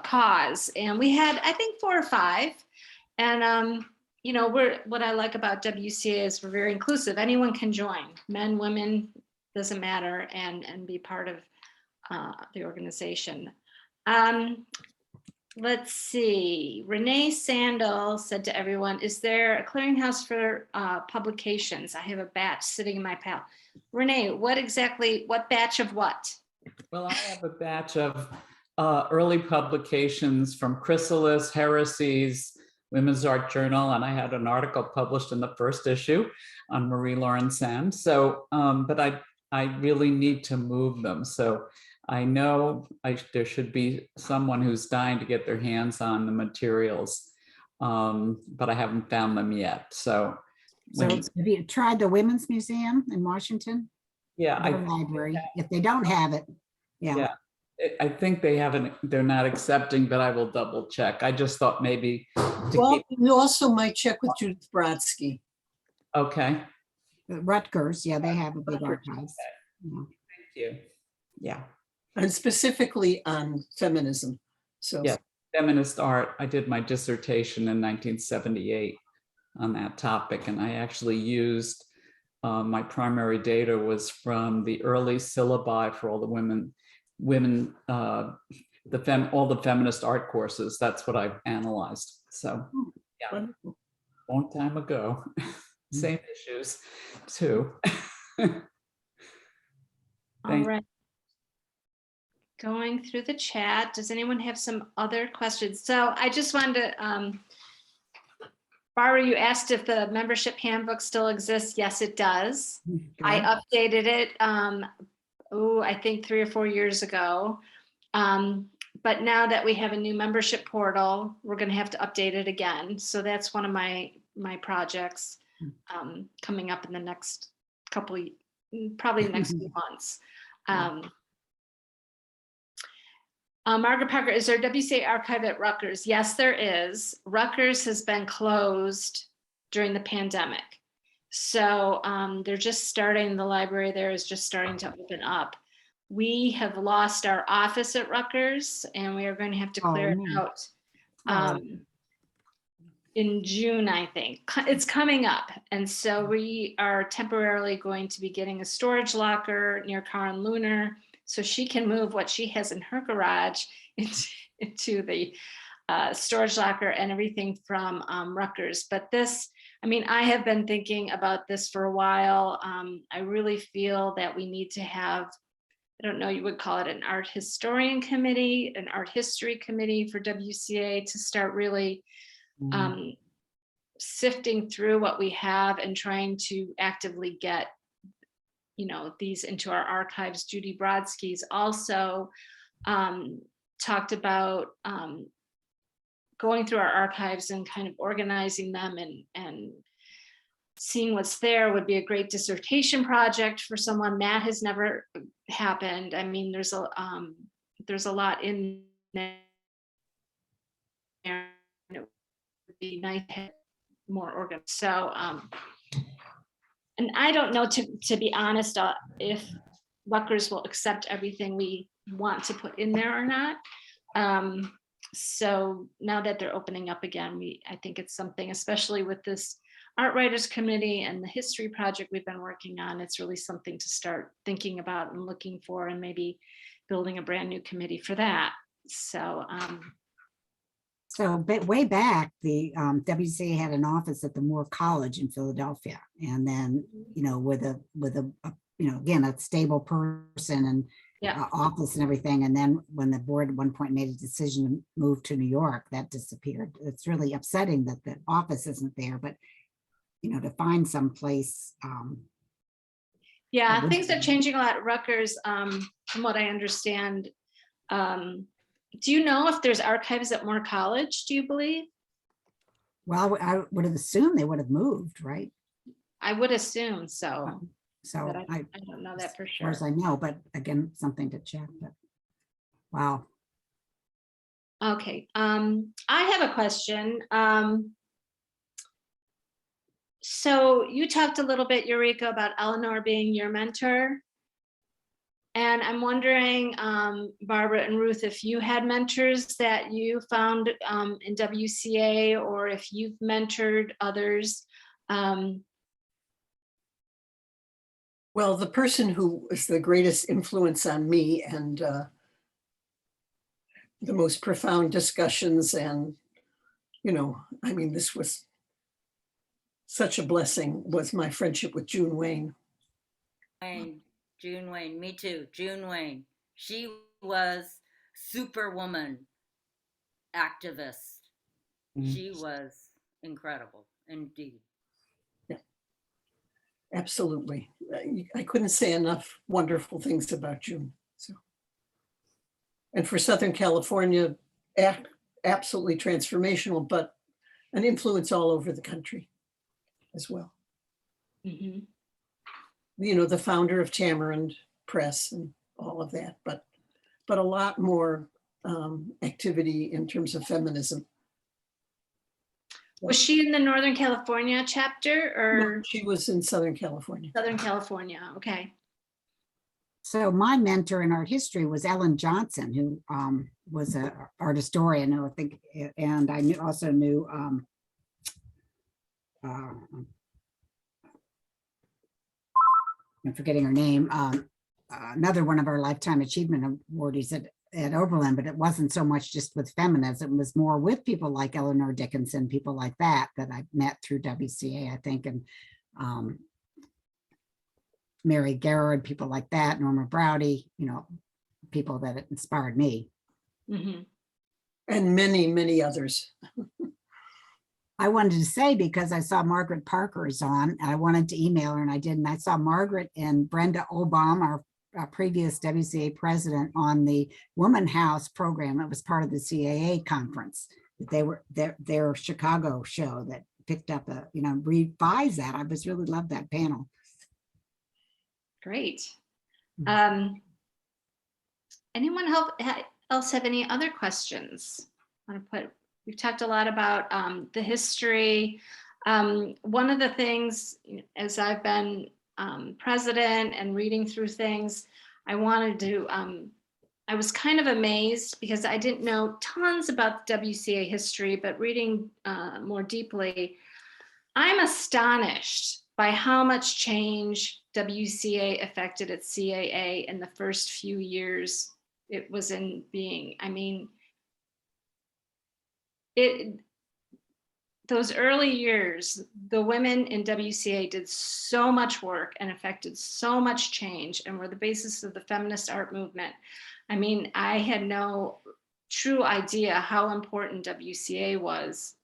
cause. And we had, I think, 4 or 5. And you know, what I like about WCA is we're very inclusive. Anyone can join, men, women, doesn't matter, and be part of the organization. Let's see. Renee Sandel said to everyone, is there a clearinghouse for publications? I have a batch sitting in my pile. Renee, what batch of what? Well, I have a batch of early publications from Chrysalis, Heresies, Women's Art Journal, and I had an article published in the first issue on Marie Lauren Sand. So, but I really need to move them. So I know there should be someone who's dying to get their hands on the materials, but I haven't found them yet. So Have you tried the Women's Museum in Washington? Yeah, library. If they don't have it, yeah. I think they haven't. They're not accepting, but I will double check. I just thought maybe. Well, you also might check with Judith Brodsky. Okay. Rutgers, yeah, they have a big archives. Yeah. Thank you. Yeah. And specifically on feminism. So yeah, feminist art. I did my dissertation in 1978 on that topic, and I actually used my primary data was from the early syllabi for all the all the feminist art courses. That's what I've analyzed. So yeah, long time ago. Same issues too. All right. Going through the chat, does anyone have some other questions? So I just wanted to, Barbara, you asked if the membership handbook still exists. Yes, it does. I updated it, I think 3 or 4 years ago. But now that we have a new membership portal, we're going to have to update it again. So that's one of my projects coming up in the next probably the next few months. Margaret Parker, is there a WCA archive at Rutgers? Yes, there is. Rutgers has been closed during the pandemic. So they're just starting, the library there is just starting to open up. We have lost our office at Rutgers, and we are going to have to clear it out in June, I think. It's coming up. And so we are temporarily going to be getting a storage locker near Karen Lunar, so she can move what she has in her garage into the storage locker and everything from Rutgers. But this, I mean, I have been thinking about this for a while. I really feel that we need to have, I don't know, you would call it an art historian committee, an art history committee for WCA to start really sifting through what we have and trying to actively get these into our archives. Judy Brodsky's also talked about going through our archives and kind of organizing them and seeing what's there would be a great dissertation project for someone. That has never happened. I mean, there's a lot in there. And it would be nice to have more organized. So, and I don't know, to be honest, if Rutgers will accept everything we want to put in there or not. So now that they're opening up again, I think it's something, especially with this Art Writers Committee and the history project we've been working on, it's really something to start thinking about and looking for, and maybe building a brand new committee for that. So So, but way back, the WCA had an office at the Moore College in Philadelphia, and then with a again a stable person and Yeah. office and everything. And then when the board at one point made a decision to move to New York, that disappeared. It's really upsetting that the office isn't there, but to find some place. Yeah, would things you- are changing a lot at Rutgers, from what I understand. Do you know if there's archives at Moore College, do you believe? Well, I would have assumed they would have moved, right? I would assume so, So but I, I don't know that for as far as sure. I know, but again, something to check. But wow. Okay, I have a question. So you talked a little bit, Yuriko, about Eleanor being your mentor. And I'm wondering, Barbara and Ruth, if you had mentors that you found in WCA, or if you've mentored others. Well, the person who was the greatest influence on me and the most profound discussions and, I mean, this was such a blessing, was my friendship with June Wayne. June Wayne, me too. June Wayne. She was superwoman activist. She was incredible indeed. Yeah, absolutely. I couldn't say enough wonderful things about June. So, and for Southern California, absolutely transformational, but an influence all over the country as well. Mhm. The founder of Tamarind Press and all of that, but a lot more activity in terms of feminism. Was she in the Northern California chapter or No, she was in Southern California. Southern California? Okay. So my mentor in art history was Ellen Johnson, who was an art historian, I think, and I also knew I'm forgetting her name, another one of our Lifetime Achievement Awardees at Oberlin, but it wasn't so much just with feminism. It was more with people like Eleanor Dickinson, people like that I met through WCA, I think, and Mary Garrard, people like that, Norma Browdy, people that inspired me. Mhm. And many, many others. I wanted to say, because I saw Margaret Parker is on, and I wanted to email her and I didn't. I saw Margaret and Brenda Obam, our previous WCA president, on the Woman House program. That was part of the CAA conference. They were their Chicago show that picked up revised that. I just really loved that panel. Great. Anyone else have any other questions? We've talked a lot about the history. One of the things, as I've been president and reading through things, I was kind of amazed because I didn't know tons about WCA history, but reading more deeply, I'm astonished by how much change WCA affected at CAA in the first few years it was in being. I mean, those early years, the women in WCA did so much work and affected so much change and were the basis of the feminist art movement. I mean, I had no true idea how important WCA was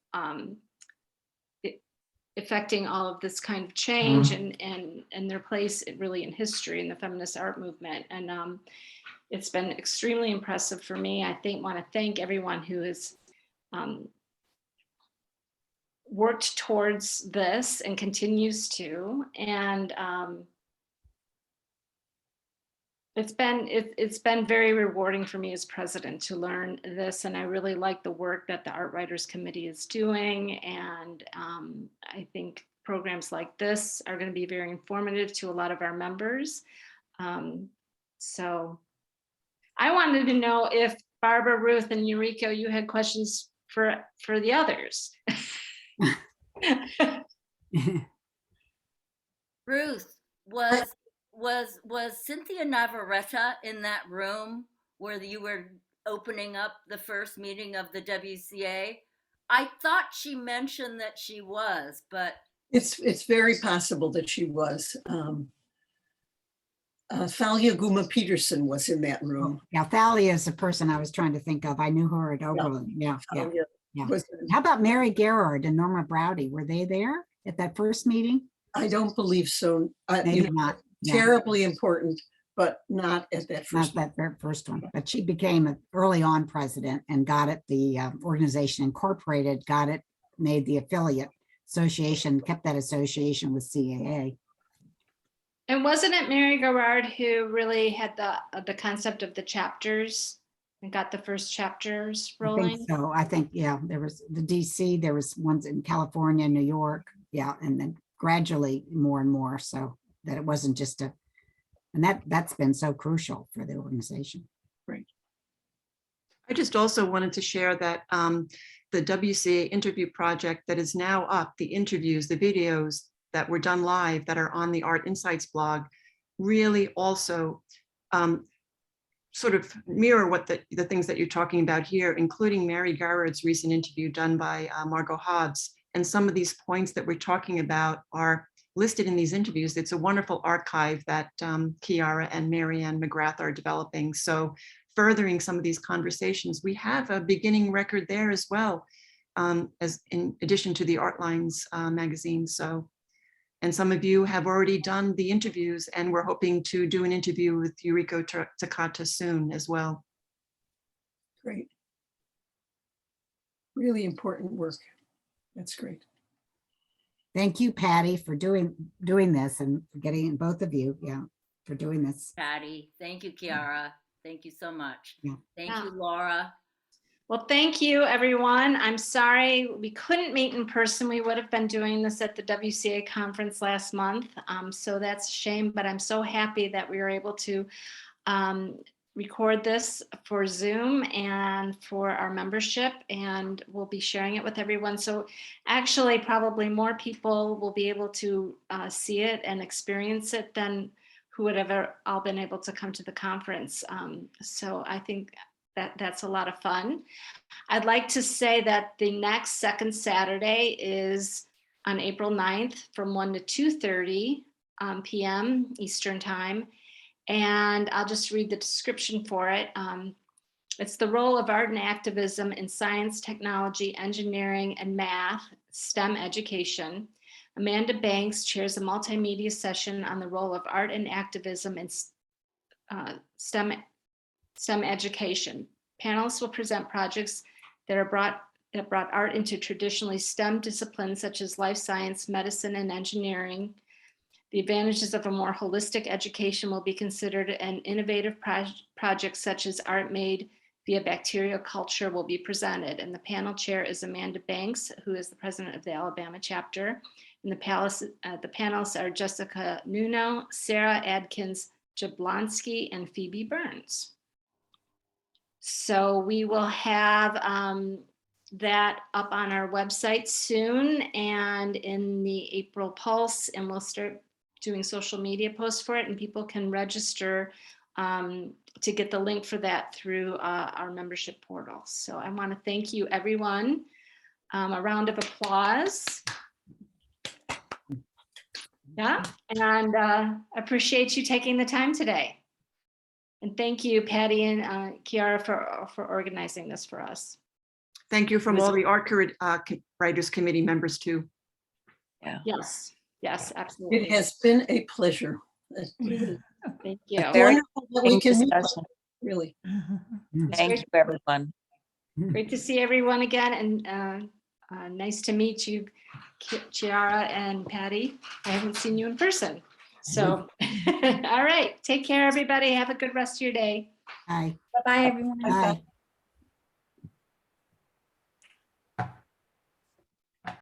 affecting all of this kind of change and their place really in history in the feminist art movement. And it's been extremely impressive for me. I want to thank everyone who has worked towards this and continues to. And it's been very rewarding for me as president to learn this, and I really like the work that the Art Writers Committee is doing. And I think programs like this are going to be very informative to a lot of our members. So I wanted to know if Barbara, Ruth, and Yuriko, you had questions for the others. Ruth, was Cynthia Navarrete in that room where you were opening up the first meeting of the WCA. I thought she mentioned that she was, but It's very possible that she was. Thalia Guma Peterson was in that room. Yeah, Thalia is the person I was trying to think of. I knew her at Oberlin. Yeah, yeah. Thalia yeah. was- How about Mary Garrard and Norma Browdy? Were they there at that first meeting? I don't believe so. Maybe not. Yeah, Terribly important, but not at that not first. that very first one, but she became an early on president and got it, the organization incorporated, got it, made the affiliate association, kept that association with CAA. And wasn't it Mary Garrard who really had the concept of the chapters and got the first chapters I rolling? think so. I think, yeah, there was the DC, there was ones in California, New York. Yeah. And then gradually more and more, so that it wasn't just a, and that's been so crucial for the organization. I just also wanted to share that the WCA interview project that is now up, the interviews, the videos that were done live that are on the Art Insights blog, really also sort of mirror what the things that you're talking about here, including Mary Garrard's recent interview done by Margot Hobbs. And some of these points that we're talking about are listed in these interviews. It's a wonderful archive that Chiara and Marianne McGrath are developing. So furthering some of these conversations, we have a beginning record there as well, as in addition to the Art Lines magazine. So, and some of you have already done the interviews, and we're hoping to do an interview with Yuriko Takata soon as well. Great. Really important work. That's great. Thank you, Patti, for doing this and for getting both of you, yeah, for doing this. Patti, thank you, Chiara. Thank you so much. Yeah. Thank you, Laura. Well, thank you, everyone. I'm sorry we couldn't meet in person. We would have been doing this at the WCA conference last month. So that's a shame, but I'm so happy that we were able to record this for Zoom and for our membership, and we'll be sharing it with everyone. So actually, probably more people will be able to see it and experience it than who would have all been able to come to the conference. So I think that's a lot of fun. I'd like to say that the next second Saturday is on April 9th from 1 to 2:30 p.m. Eastern Time. And I'll just read the description for it. It's the role of art and activism in science, technology, engineering, and math, STEM education. Amanda Banks chairs a multimedia session on the role of art and activism in STEM education. Panelists will present projects that brought art into traditionally STEM disciplines such as life science, medicine, and engineering. The advantages of a more holistic education will be considered, and innovative projects such as art made via bacterial culture will be presented. And the panel chair is Amanda Banks, who is the president of the Alabama chapter. And the panelists are Jessica Nuno, Sarah Adkins Jablonski, and Phoebe Burns. So we will have that up on our website soon and in the April Pulse, and we'll start doing social media posts for it, and people can register to get the link for that through our membership portal. So I want to thank you, everyone. A round of applause. Yeah, and appreciate you taking the time today. And thank you, Patti and Chiara, for organizing this for us. Thank you from all the Art Writers Committee members too. Yeah. Yes, yes, absolutely. It has been a pleasure. Thank you. Very Wonderful that we interesting can meet, discussion. really. Thank you, everyone. Great to see everyone again, and nice to meet you, Chiara and Patti. I haven't seen you in person. So, all right, take care, everybody. Have a good rest of your day. Bye. Bye-bye, everyone. Bye.